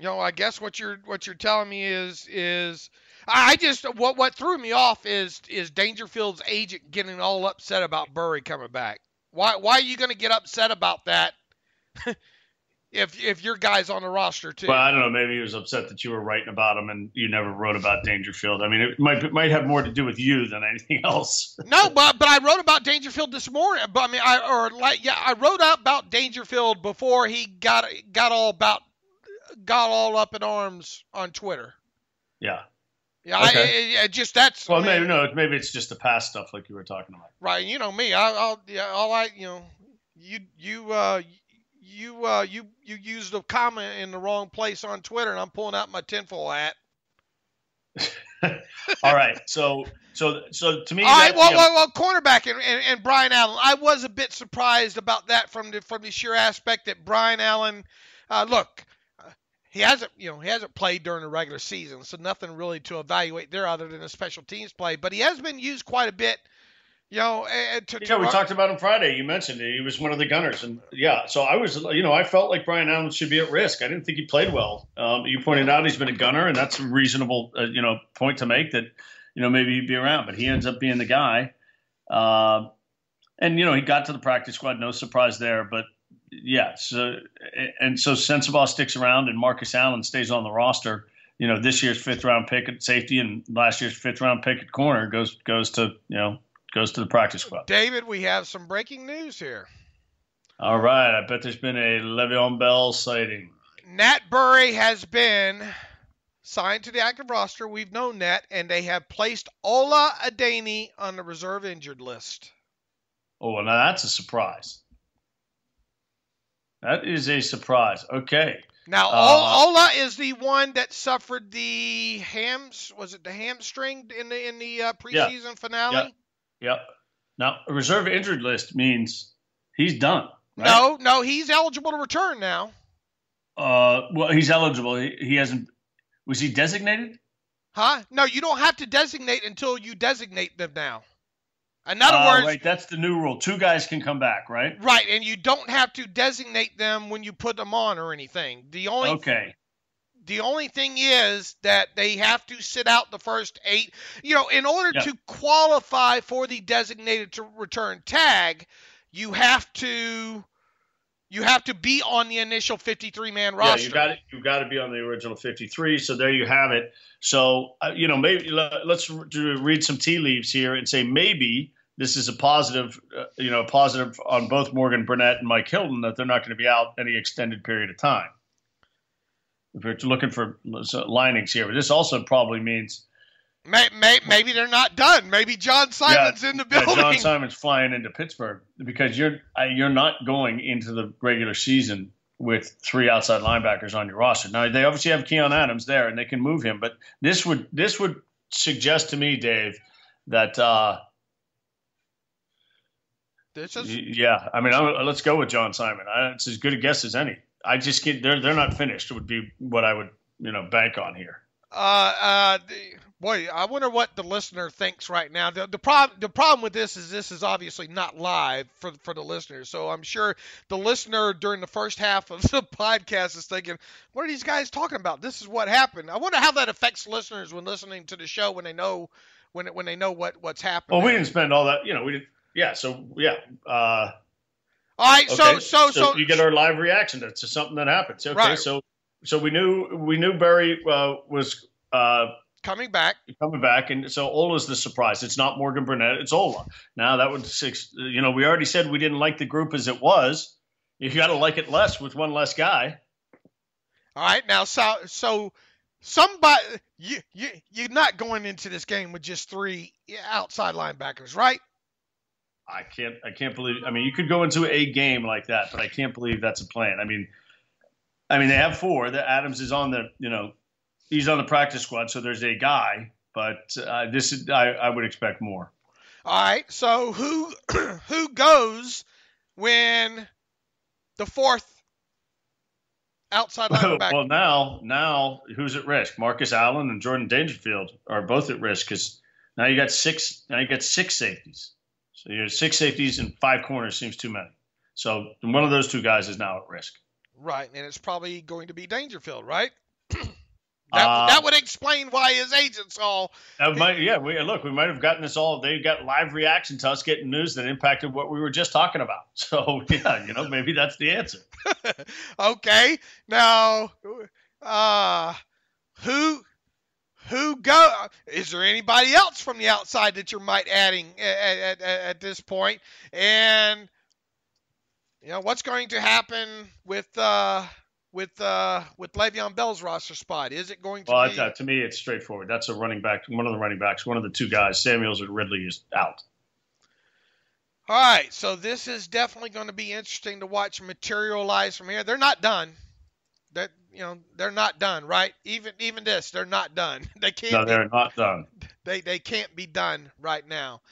I guess what you're telling me is I just what threw me off is Dangerfield's agent getting all upset about Burray coming back. Why are you going to get upset about that? If your guy's on the roster too. Well, I don't know. Maybe he was upset that you were writing about him and you never wrote about Dangerfield. I mean, it might have more to do with you than anything else. No, but I wrote about Dangerfield this morning. But I mean, I wrote about Dangerfield before he got all up in arms on Twitter. Yeah. Yeah. Okay. That's. Well, maybe it's just the past stuff like you were talking about. Right. You know me. You used a comment in the wrong place on Twitter, and I'm pulling out my tinfoil hat. All right, so to me, all right. Well, cornerback and Brian Allen. I was a bit surprised about that from the sheer aspect that Brian Allen. He hasn't played during the regular season, so nothing really to evaluate there other than a special teams play. But he has been used quite a bit. We talked about him Friday. You mentioned it. He was one of the gunners. And so I felt like Brian Allen should be at risk. I didn't think he played well. You pointed out he's been a gunner, and that's a reasonable, point to make that, maybe he'd be around, but he ends up being the guy. He got to the practice squad, no surprise there, but so Sensabaugh sticks around and Marcus Allen stays on the roster. This year's 5th round pick at safety and last year's 5th round pick at corner goes to the practice squad. David, we have some breaking news here. All right. I bet there's been a Le'Veon Bell sighting. Nat Burray has been signed to the active roster. We've known that, and they have placed Ola Adeni on the reserve injured list. Oh, well, now that's a surprise. That is a surprise. Okay. Now, Ola is the one that suffered the hamstring in the preseason finale? Yeah. Yep. Now, a reserve injured list means he's done. Right? No, he's eligible to return now. Well, he's eligible. He hasn't. Was he designated? Huh? No, you don't have to designate until you designate them now. In other words, right. That's the new rule. 2 guys can come back, right? Right, and you don't have to designate them when you put them on or anything. The only thing is that they have to sit out the first 8. In order to qualify for the designated to return tag, you have to be on the initial 53-man roster. Yeah, you've got to be on the original 53. So there you have it. So maybe let's read some tea leaves here and say maybe this is a positive, positive on both Morgan Burnett and Mike Hilton that they're not going to be out any extended period of time. If you're looking for linings here, but this also probably means maybe they're not done. Maybe John Simon's in the building. John Simon's flying into Pittsburgh because you're not going into the regular season with 3 outside linebackers on your roster. Now they obviously have Keon Adams there and they can move him, but this would suggest to me, Dave, that let's go with John Simon. It's as good a guess as any. I just can't. They're not finished. It would be what I would bank on here. Boy, I wonder what the listener thinks right now. The problem with this is obviously not live for the listeners. So I'm sure the listener during the first half of the podcast is thinking, what are these guys talking about? This is what happened. I wonder how that affects listeners when listening to the show when they know what's happening. Well, we didn't spend all that, we didn't. Yeah. So yeah. All right. Okay. So you get our live reaction to something that happens. Okay. Right. So we knew Barry was coming back, and so Ola's the surprise. It's not Morgan Burnett, it's Ola. Now that would we already said we didn't like the group as it was. You got to like it less with one less guy. All right, now so somebody you're not going into this game with just 3 outside linebackers, right? I can't believe. I mean, you could go into a game like that, but I can't believe that's a plan. I mean, they have 4. The Adams is on the he's on the practice squad, so there's a guy. But I would expect more. All right. So who goes when the 4th outside linebacker? Well, now who's at risk? Marcus Allen and Jordan Dangerfield are both at risk because now you got 6. Now you got 6 safeties. So you have 6 safeties and 5 corners seems too many. So one of those 2 guys is now at risk. Right, and it's probably going to be Dangerfield, right? That would explain why his agents all. We might have gotten this all. They got live reaction to us getting news that impacted what we were just talking about. So yeah, maybe that's the answer. Okay, now, who go? Is there anybody else from the outside that you might adding at this point? And what's going to happen with Le'Veon Bell's roster spot? Is it going to be? To me, it's straightforward. That's a running back, one of the running backs, one of the 2 guys, Samuels or Ridley, is out. All right, so this is definitely going to be interesting to watch materialize from here. They're not done. They're not done, right? Even this, they're not done. They can't. No, they're not done. They can't be done right now.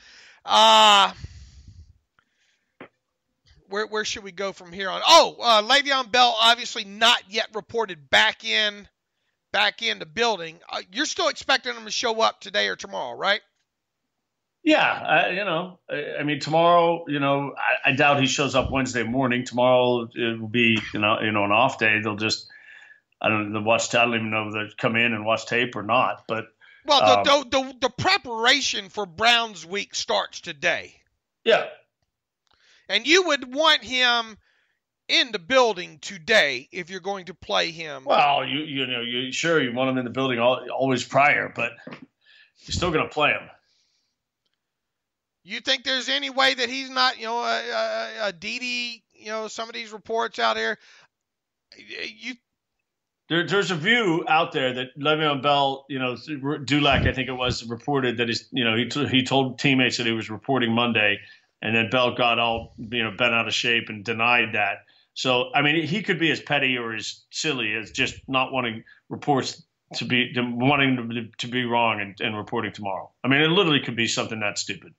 Where should we go from here on? Le'Veon Bell obviously not yet reported back in the building. You're still expecting him to show up today or tomorrow, right? Yeah, I mean tomorrow. I doubt he shows up Wednesday morning. Tomorrow it will be an off day. They'll just I don't even know if they'll come in and watch tape or not. But the preparation for Browns week starts today. Yeah. And you would want him in the building today if you're going to play him. Well, you want him in the building always prior, but you're still going to play him. You think there's any way that he's not, a DD, some of these reports out here? There's a view out there that Le'Veon Bell, Dulac, I think it was, reported that he told teammates that he was reporting Monday. And then Bell got all, bent out of shape and denied that. So, I mean, he could be as petty or as silly as just not wanting reports to be wrong and reporting tomorrow. I mean, it literally could be something that stupid.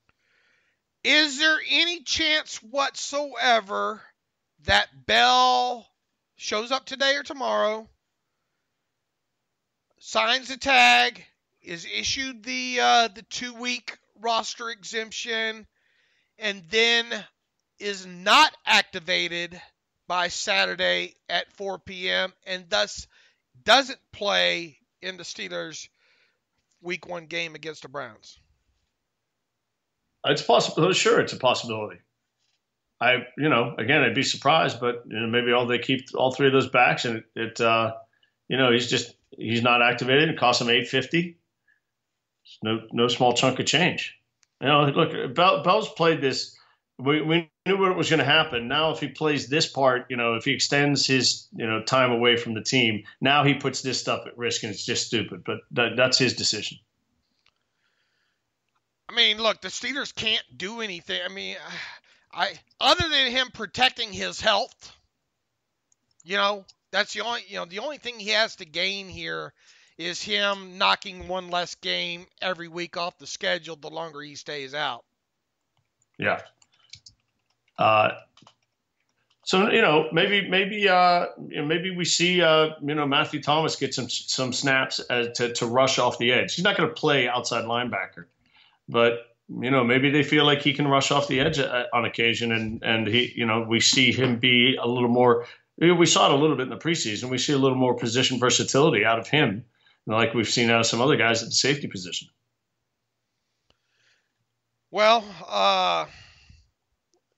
Is there any chance whatsoever that Bell shows up today or tomorrow, signs the tag, is issued the 2-week roster exemption, and then is not activated by Saturday at 4 p.m. and thus doesn't play in the Steelers' Week 1 game against the Browns? It's possible. Sure, it's a possibility. Again, I'd be surprised, but maybe they keep all 3 of those backs, and he's not activated. It costs him $850. It's no small chunk of change. Look, Bell's played this. We knew what was going to happen. Now, if he plays this part, if he extends his, time away from the team, now he puts this stuff at risk, and it's just stupid. But that's his decision. I mean, look, the Steelers can't do anything. I mean, other than him protecting his health, that's the only thing he has to gain here is him knocking one less game every week off the schedule the longer he stays out. Yeah. So maybe we see Matthew Thomas get some snaps to rush off the edge. He's not going to play outside linebacker, but maybe they feel like he can rush off the edge on occasion, and he we see him be a little more. We saw it a little bit in the preseason. We see a little more position versatility out of him, like we've seen out of some other guys at the safety position. Well,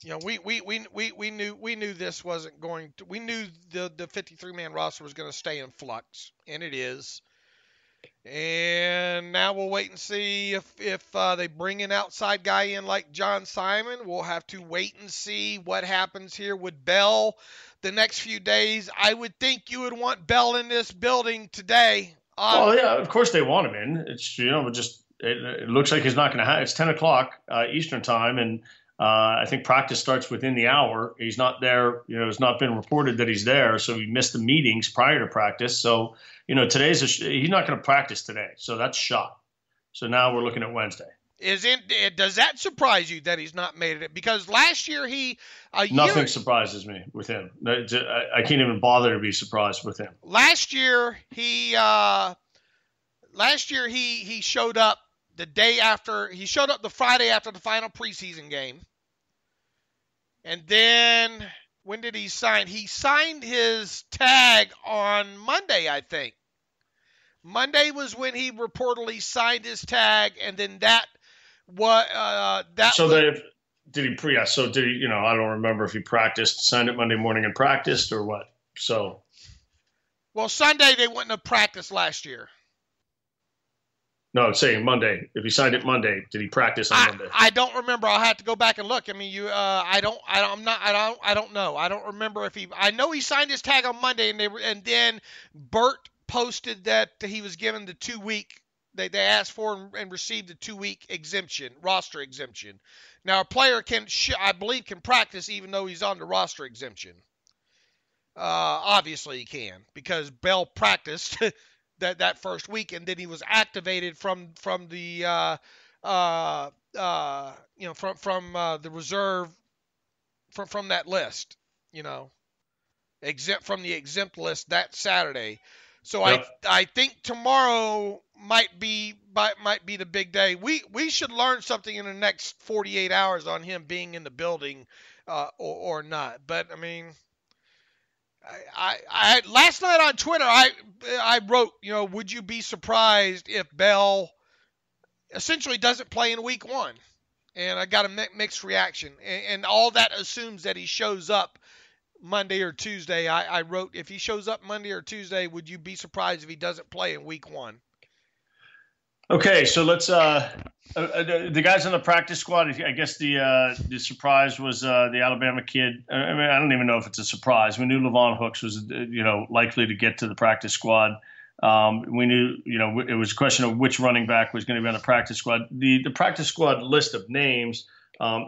we knew this wasn't going to. We knew the 53-man roster was going to stay in flux, and it is. And now we'll wait and see if they bring an outside guy in like John Simon. We'll have to wait and see what happens here with Bell the next few days. I would think you would want Bell in this building today. Well, yeah, of course they want him in. It's it looks like he's not going to have. It's 10 o'clock Eastern time, and I think practice starts within the hour. He's not there. It's not been reported that he's there, so he missed the meetings prior to practice. So, he's not going to practice today. So that's shot. So now we're looking at Wednesday. Does that surprise you that he's not made it? Because last year nothing surprises me with him. I can't even bother to be surprised with him. Last year he showed up the day after. He showed up the Friday after the final preseason game. And then when did he sign? He signed his tag on Monday, I think. Monday was when he reportedly signed his tag, and then did he? Yeah. So did he? I don't remember if he signed it Monday morning and practiced or what. So. Well, Sunday they wouldn't have practiced last year. No, I'm saying Monday. If he signed it Monday, did he practice on Monday? I don't remember. I'll have to go back and look. I mean, I don't know. I don't remember if he. I know he signed his tag on Monday, and then Burt posted that he was given the 2-week. They asked for and received the 2-week exemption, roster exemption. Now a player can practice even though he's on the roster exemption. Obviously he can, because Bell practiced that first week, and then he was activated from the the reserve from that list, exempt from the exempt list that Saturday. So yep. I think tomorrow might be the big day. We should learn something in the next 48 hours on him being in the building or not. But I mean, I last night on Twitter I wrote, would you be surprised if Bell essentially doesn't play in week 1? And I got a mixed reaction. And all that assumes that he shows up Monday or Tuesday. I wrote, if he shows up Monday or Tuesday, would you be surprised if he doesn't play in week 1? Okay, so let's the guys on the practice squad. I guess the surprise was the Alabama kid. I mean, I don't even know if it's a surprise. We knew Levon Hooks was likely to get to the practice squad. We knew it was a question of which running back was going to be on the practice squad. The practice squad list of names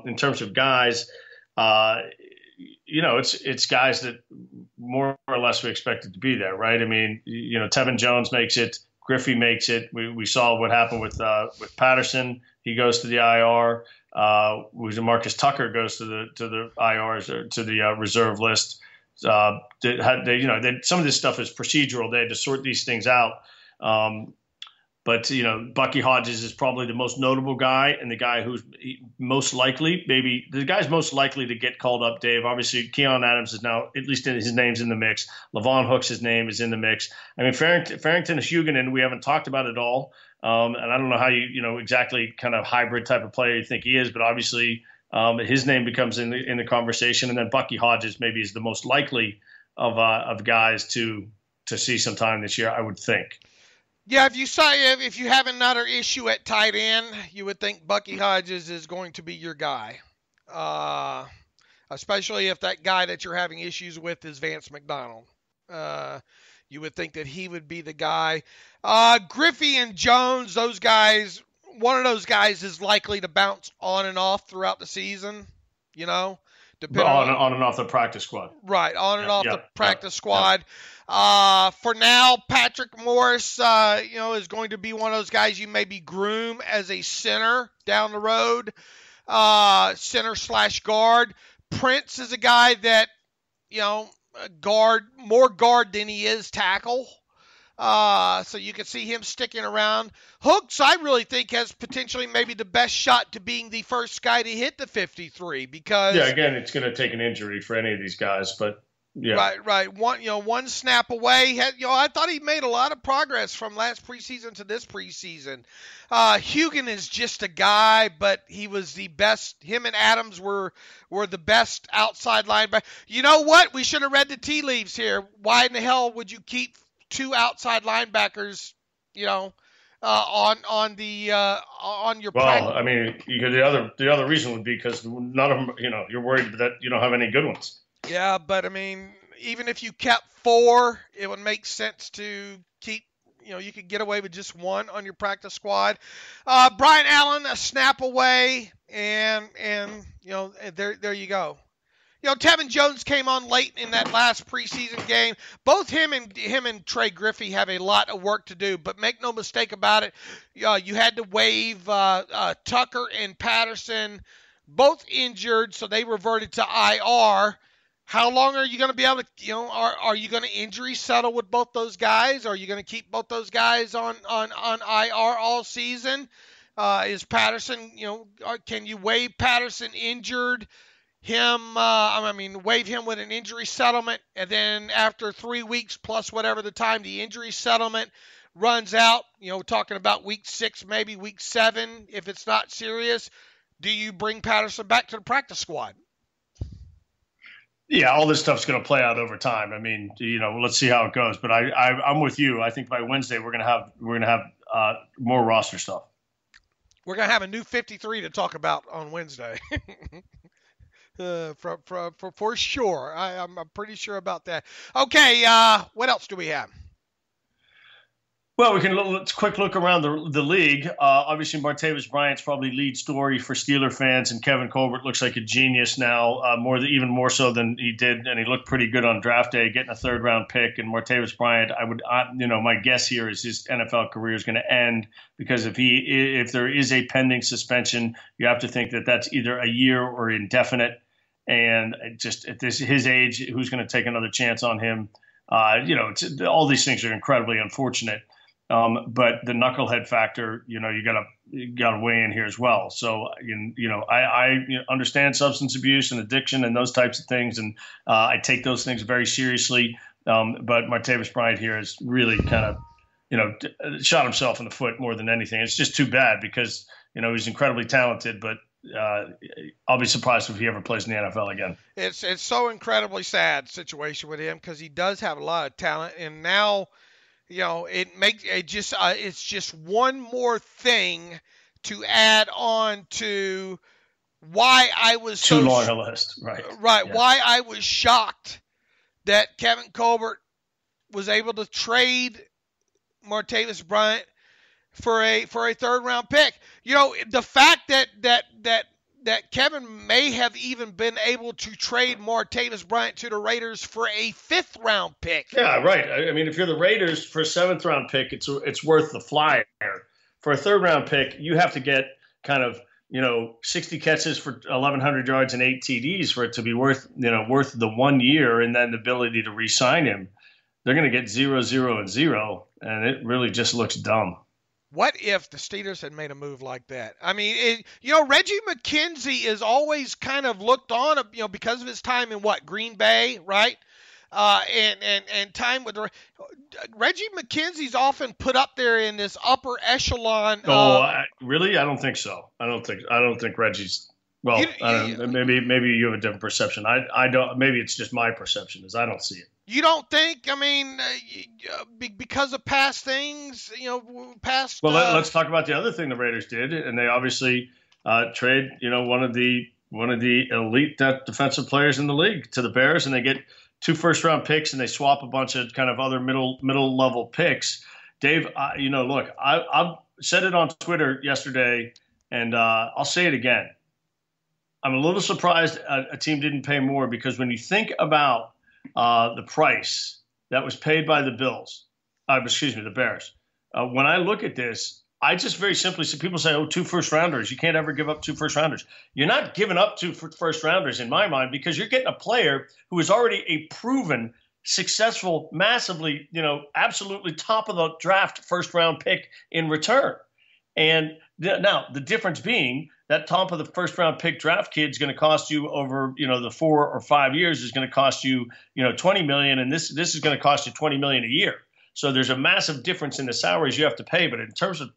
in terms of guys. It's guys that more or less we expected to be there, right? I mean, Tevin Jones makes it. Griffey makes it. We saw what happened with Patterson. He goes to the IR. Marcus Tucker goes to the IRs or to the reserve list. Some of this stuff is procedural. They had to sort these things out. But Bucky Hodges is probably the most notable guy, and the guy who's most likely, the guy's most likely to get called up, Dave. Obviously, Keon Adams is now, at least his name's in the mix. Levon Hooks, his name is in the mix. I mean, Farrington Huguenin, we haven't talked about it all. And I don't know how you exactly kind of hybrid type of player you think he is, but obviously his name becomes in the conversation. And then Bucky Hodges maybe is the most likely of guys to see some time this year, I would think. Yeah, if you have another issue at tight end, you would think Bucky Hodges is going to be your guy, especially if that guy that you're having issues with is Vance McDonald. You would think that he would be the guy. Griffey and Jones, those guys, one of those guys is likely to bounce on and off throughout the season, depending on and off the practice squad. Right, on and off the practice squad. For now, Patrick Morris, is going to be one of those guys you maybe groom as a center down the road, center/guard. Prince is a guy that more guard than he is tackle. So you can see him sticking around. Hooks, I really think, has potentially maybe the best shot to being the first guy to hit the 53 because. Yeah, again, it's going to take an injury for any of these guys, but yeah. Right. One snap away. I thought he made a lot of progress from last preseason to this preseason. Hugan is just a guy, but he was the best. Him and Adams were the best outside linebacker. You know what? We should have read the tea leaves here. Why in the hell would you keep two outside linebackers? On your. Well, I mean, the other reason would be because none of them. You're worried that you don't have any good ones. Yeah, but I mean, even if you kept four, it would make sense to keep, you could get away with just one on your practice squad. Brian Allen, a snap away, and there you go. Tevin Jones came on late in that last preseason game. Both him and Trey Griffey have a lot of work to do, but make no mistake about it, you had to waive Tucker and Patterson, both injured, so they reverted to IR. How long are you going to be able to, are you going to injury settle with both those guys? Are you going to keep both those guys on IR all season? Is Patterson, can you waive Patterson injured? Waive him with an injury settlement, and then after 3 weeks plus whatever the time the injury settlement runs out, talking about week 6, maybe week 7, if it's not serious, do you bring Patterson back to the practice squad? Yeah, all this stuff's going to play out over time. I mean, let's see how it goes. But I'm with you. I think by Wednesday we're going to have more roster stuff. We're going to have a new 53 to talk about on Wednesday. For sure. I'm pretty sure about that. Okay, what else do we have? Well, let's quick look around the league. Obviously, Martavis Bryant's probably lead story for Steeler fans, and Kevin Colbert looks like a genius now, even more so than he did, and he looked pretty good on draft day, getting a third-round pick. And Martavis Bryant, my guess here is his NFL career is going to end because if there is a pending suspension, you have to think that that's either a year or indefinite. And just at his age, who's going to take another chance on him? All these things are incredibly unfortunate. But the knucklehead factor, you gotta weigh in here as well. So, I understand substance abuse and addiction and those types of things, and I take those things very seriously. But Martavis Bryant here has really kind of, shot himself in the foot more than anything. It's just too bad because he's incredibly talented, but I'll be surprised if he ever plays in the NFL again. It's so incredibly sad situation with him because he does have a lot of talent, and now. It's just one more thing to add on to why I was too long a list, right? Right. Yeah. Why I was shocked that Kevin Colbert was able to trade Martavis Bryant for a third round pick. The fact that Kevin may have even been able to trade Martavis Bryant to the Raiders for a 5th round pick. Yeah, right. I mean, if you're the Raiders for a 7th round pick, it's worth the flyer. For a 3rd round pick, you have to get kind of 60 catches for 1,100 yards and 8 TDs for it to be worth the 1 year and then the ability to re-sign him. They're going to get 0, 0, and 0, and it really just looks dumb. What if the Steelers had made a move like that? I mean, Reggie McKenzie is always kind of looked on, because of his time in Green Bay, right? And time with Reggie McKenzie's often put up there in this upper echelon. Really? I don't think so. I don't think Reggie's. Well, maybe you have a different perception. I don't. Maybe it's just my perception, is I don't see it. You don't think? I mean, because of past things, past. Well, let's talk about the other thing the Raiders did, and they obviously trade, one of the elite defensive players in the league to the Bears, and they get 2 first-round picks, and they swap a bunch of kind of other middle level picks. Dave, look, I've said it on Twitter yesterday, and I'll say it again. I'm a little surprised a team didn't pay more because when you think about the price that was paid by the Bears. When I look at this, I just very simply say, people say, oh, 2 first-rounders. You can't ever give up 2 first-rounders. You're not giving up 2 first-rounders in my mind, because you're getting a player who is already a proven, successful, massively, absolutely top of the draft first-round pick in return. And now the difference being that top of the first-round pick draft kid is going to cost you over, the 4 or 5 years is going to cost you, $20 million, and this is going to cost you $20 million a year. So there's a massive difference in the salaries you have to pay. But in terms of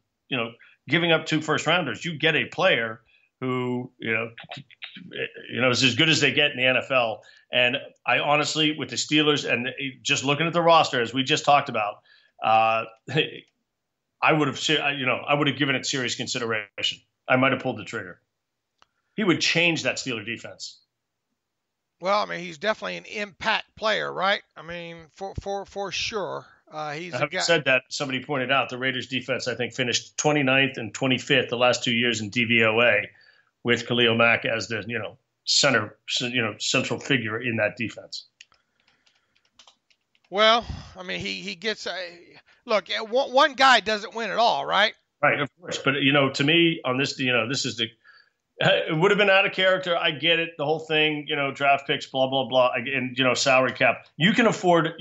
giving up 2 first-rounders, you get a player who, is as good as they get in the NFL. And I honestly, with the Steelers and just looking at the roster, as we just talked about, I would have given it serious consideration. I might have pulled the trigger. He would change that Steeler defense. Well, I mean, he's definitely an impact player, right? I mean, for sure. He's a guy. Said that, somebody pointed out the Raiders defense, I think, finished 29th and 25th the last 2 years in DVOA, with Khalil Mack as the central figure in that defense. Well, I mean, he gets look. One guy doesn't win it all, right? Right, of course. But to me, on this, this is it would have been out of character. I get it, the whole thing, draft picks, blah blah blah, and salary cap. You can afford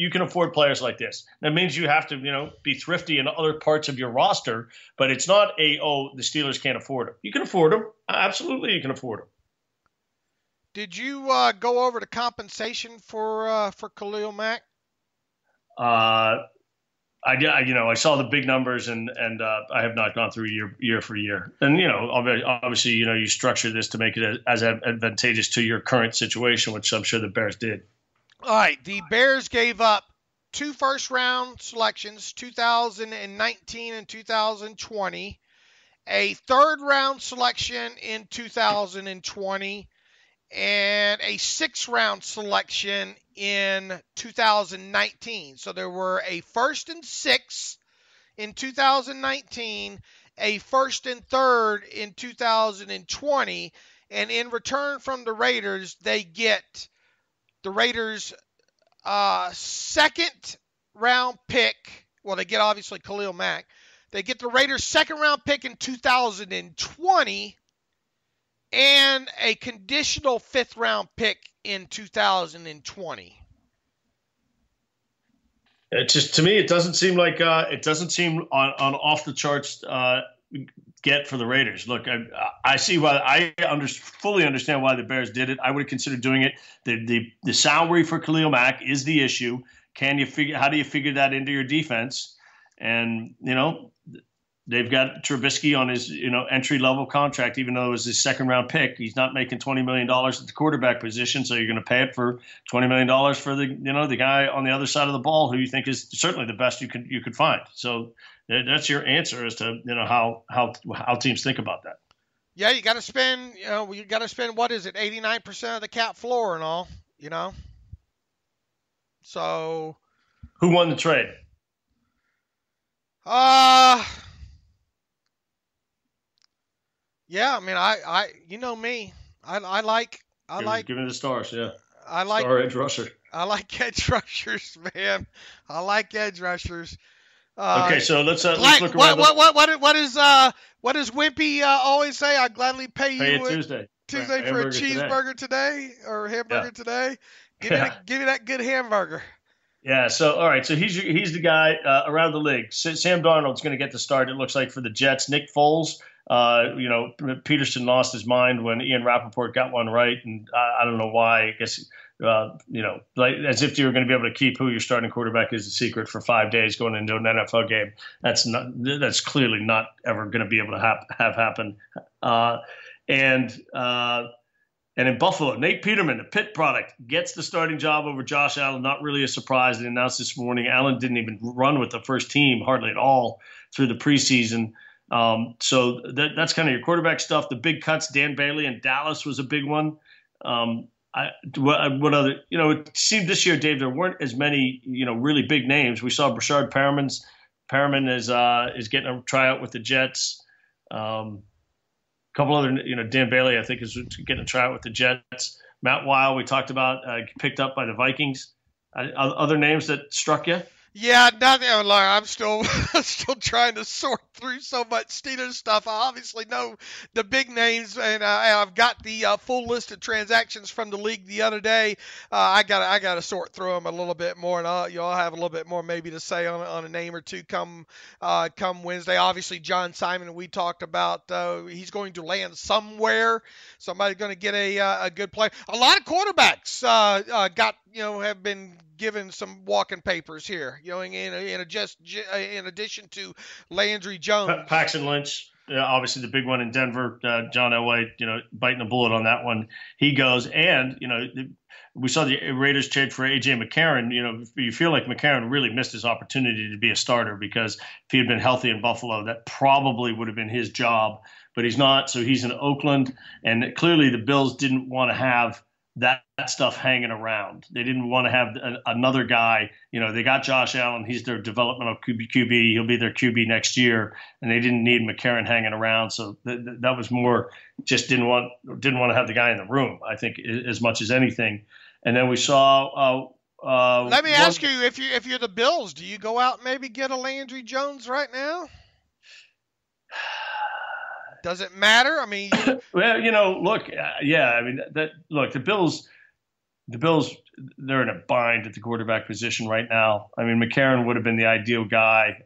players like this. That means you have to be thrifty in other parts of your roster. But it's not the Steelers can't afford them. You can afford them. Absolutely, you can afford them. Did you go over the compensation for Khalil Mack? I saw the big numbers and I have not gone through year for year. And, obviously, you structure this to make it as advantageous to your current situation, which I'm sure the Bears did. All right. The Bears gave up 2 first-round selections, 2019 and 2020, a third-round selection in 2020, and a 6th-round selection in 2019. So there were a 1st and 6th in 2019, a 1st and 3rd in 2020, and in return from the Raiders, they get the Raiders' 2nd-round pick. Well, they get obviously Khalil Mack. They get the Raiders' 2nd-round pick in 2020, and a conditional 5th-round pick in 2020. To me, it doesn't seem like on off the charts get for the Raiders. Look, I see why. Fully understand why the Bears did it. I would have considered doing it. The salary for Khalil Mack is the issue. How do you figure that into your defense? And they've got Trubisky on his, entry-level contract, even though it was his 2nd-round pick. He's not making $20 million at the quarterback position, so you're going to pay it for $20 million for the guy on the other side of the ball who you think is certainly the best you could find. So that's your answer as to how teams think about that. Yeah, you got to spend. What is it, 89% of the cap floor and all. So. Who won the trade? Yeah, I mean, I me, I like Give me the stars, yeah. I like star edge rusher. I like edge rushers, man. I like edge rushers. Okay, so let's look around. What does Wimpy always say? I'd gladly pay you Tuesday for a cheeseburger today or hamburger today. Give me that good hamburger. Yeah. So all right. So he's the guy around the league. Sam Darnold's going to get the start. It looks like for the Jets. Nick Foles. Peterson lost his mind when Ian Rappaport got one right, and I don't know why. I guess like as if you were going to be able to keep who your starting quarterback is a secret for 5 days going into an NFL game. That's clearly not ever going to be able to have happen. And in Buffalo, Nate Peterman, the Pitt product, gets the starting job over Josh Allen. Not really a surprise. They announced this morning Allen didn't even run with the first team hardly at all through the preseason. So that's kind of your quarterback stuff. The big cuts, Dan Bailey in Dallas was a big one. What other? It seemed this year, Dave, there weren't as many really big names. We saw Brashard Perriman is getting a tryout with the Jets. A couple other, Dan Bailey, I think, is getting a tryout with the Jets. Matt Weil, we talked about, picked up by the Vikings. Other names that struck you? Yeah, nothing. I'm still still trying to sort through so much Steelers stuff. I obviously know the big names, and I've got the full list of transactions from the league the other day. I gotta sort through them a little bit more, and you'll have a little bit more maybe to say on a name or two come Wednesday. Obviously, John Simon, we talked about. He's going to land somewhere. Somebody's going to get a good play. A lot of quarterbacks have been given some walking papers here, in addition to Landry Jones. Paxton Lynch, obviously the big one in Denver, John Elway, biting a bullet on that one. He goes, and, we saw the Raiders trade for A.J. McCarron. You feel like McCarron really missed his opportunity to be a starter, because if he had been healthy in Buffalo, that probably would have been his job, but he's not. So he's in Oakland, and clearly the Bills didn't want to have that stuff hanging around. They didn't want to have another guy. They got Josh Allen. He's their developmental QB. He'll be their QB next year, and they didn't need McCarron hanging around. So that was more just didn't want to have the guy in the room, I think, as much as anything. And then we saw. Let me ask you, if you're the Bills, do you go out and maybe get a Landry Jones right now? Does it matter? I mean, well, look, the Bills, they're in a bind at the quarterback position right now. I mean, McCarron would have been the ideal guy.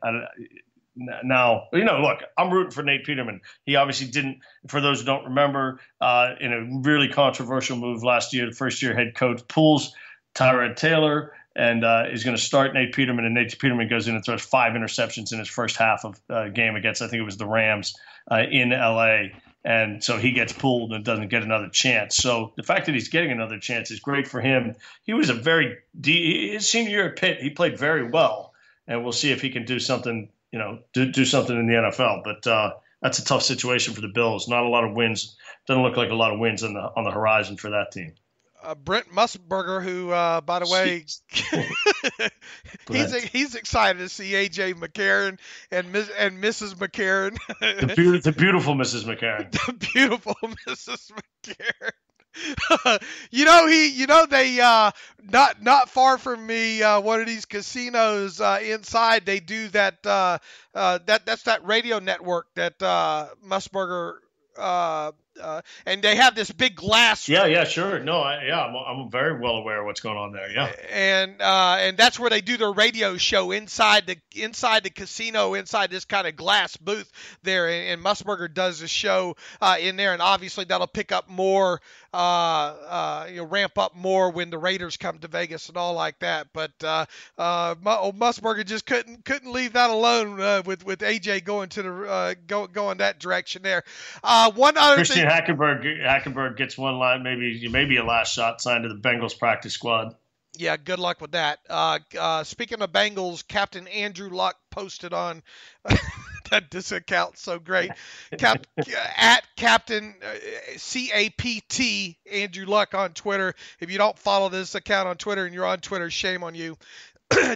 Now, look, I'm rooting for Nate Peterman. He obviously didn't, for those who don't remember, in a really controversial move last year, the first-year head coach pulls Tyrod Taylor and is going to start Nate Peterman, and Nate Peterman goes in and throws 5 interceptions in his first half of game against, I think it was the Rams in L.A., and so he gets pulled and doesn't get another chance. So the fact that he's getting another chance is great for him. He was his senior year at Pitt, he played very well, and we'll see if he can do something, do something in the NFL. But that's a tough situation for the Bills. Not a lot of wins. Doesn't look like a lot of wins on the horizon for that team. Brent Musburger, who, by the way, he's excited to see A.J. McCarron and Mrs. McCarron. The beautiful Mrs. McCarron. The beautiful Mrs. McCarron. They not far from me, one of these casinos inside, they do that. That's that radio network that Musburger. And they have this big glass. Yeah, sure. No, I'm very well aware of what's going on there. Yeah, and that's where they do their radio show inside the casino, inside this kind of glass booth there. And Musburger does the show in there, and obviously that'll pick up more, ramp up more when the Raiders come to Vegas and all like that. But old Musburger just couldn't leave that alone with AJ going to the going that direction there. One other Christian thing. Hackenberg gets one line, maybe a last shot signed to the Bengals practice squad. Yeah, good luck with that. Speaking of Bengals, Captain Andrew Luck posted on this account so great. At Captain CAPT Andrew Luck on Twitter. If you don't follow this account on Twitter and you're on Twitter, shame on you.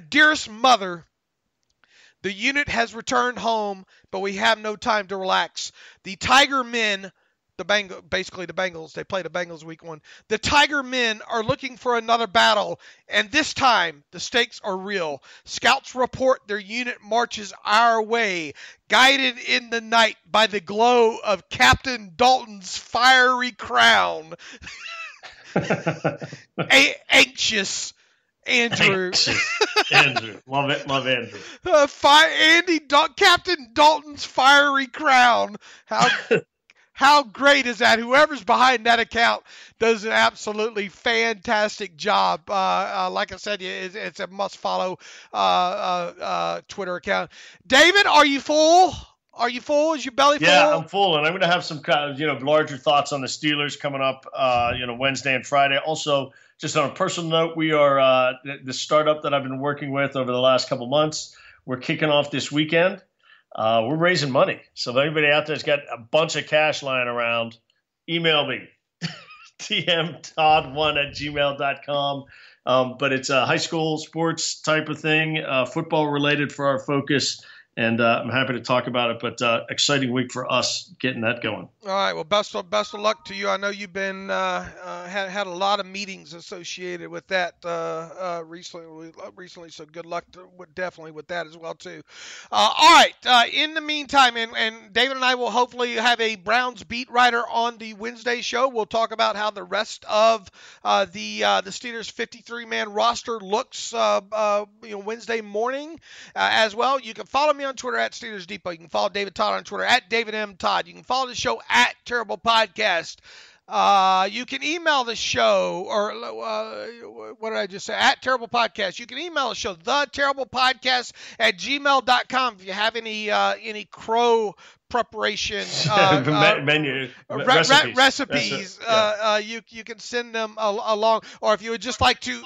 Dearest mother, the unit has returned home, but we have no time to relax. The Tiger men, the Bengals, they play the Bengals week 1. The Tiger men are looking for another battle, and this time the stakes are real. Scouts report their unit marches our way, guided in the night by the glow of Captain Dalton's fiery crown. Anxious. Andrew. Love Andrew. Captain Dalton's fiery crown. How great is that? Whoever's behind that account does an absolutely fantastic job. Like I said, it's a must-follow Twitter account. David, are you full? Are you full? Is your belly full? Yeah, I'm full, and I'm going to have some kind of, larger thoughts on the Steelers coming up, Wednesday and Friday. Also, just on a personal note, we are the startup that I've been working with over the last couple months. We're kicking off this weekend. We're raising money. So if anybody out there's got a bunch of cash lying around, email me, tmtodd1@gmail.com. But it's a high school sports type of thing, football related for our focus. and I'm happy to talk about it. But exciting week for us getting that going. All right. Well, best of luck to you. I know you've been had a lot of meetings associated with that recently. So good luck definitely with that as well too. All right. In the meantime, and David and I will hopefully have a Browns beat writer on the Wednesday show. We'll talk about how the rest of the Steelers 53-man roster looks Wednesday morning as well. You can follow me on Twitter at Steelers Depot. You can follow David Todd on Twitter at David M. Todd. You can follow the show at Terrible Podcast. You can email the show, or what did I just say? At Terrible Podcast. You can email the show, theterriblepodcast at gmail.com if you have any crow preparation menu recipes. You can send them along, or if you would just like to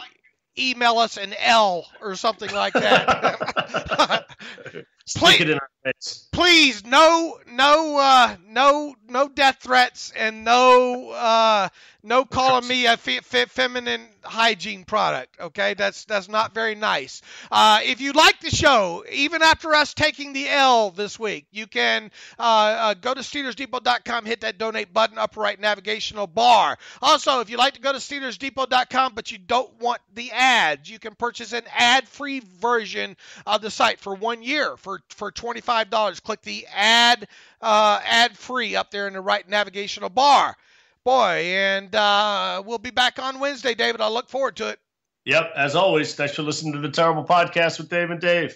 email us an L or something like that. Please, no death threats and no calling me a feminine hygiene product. Okay, that's not very nice. If you like the show, even after us taking the L this week, you can go to SteelersDepot.com, hit that donate button, upper right navigational bar. Also, if you like to go to SteelersDepot.com, but you don't want the ads, you can purchase an ad-free version of the site for 1 year for $25. Click the ad-free up there in the right navigational bar. Boy, and we'll be back on Wednesday, David. I look forward to it. Yep, as always, thanks for listening to the Terrible Podcast with Dave and Dave.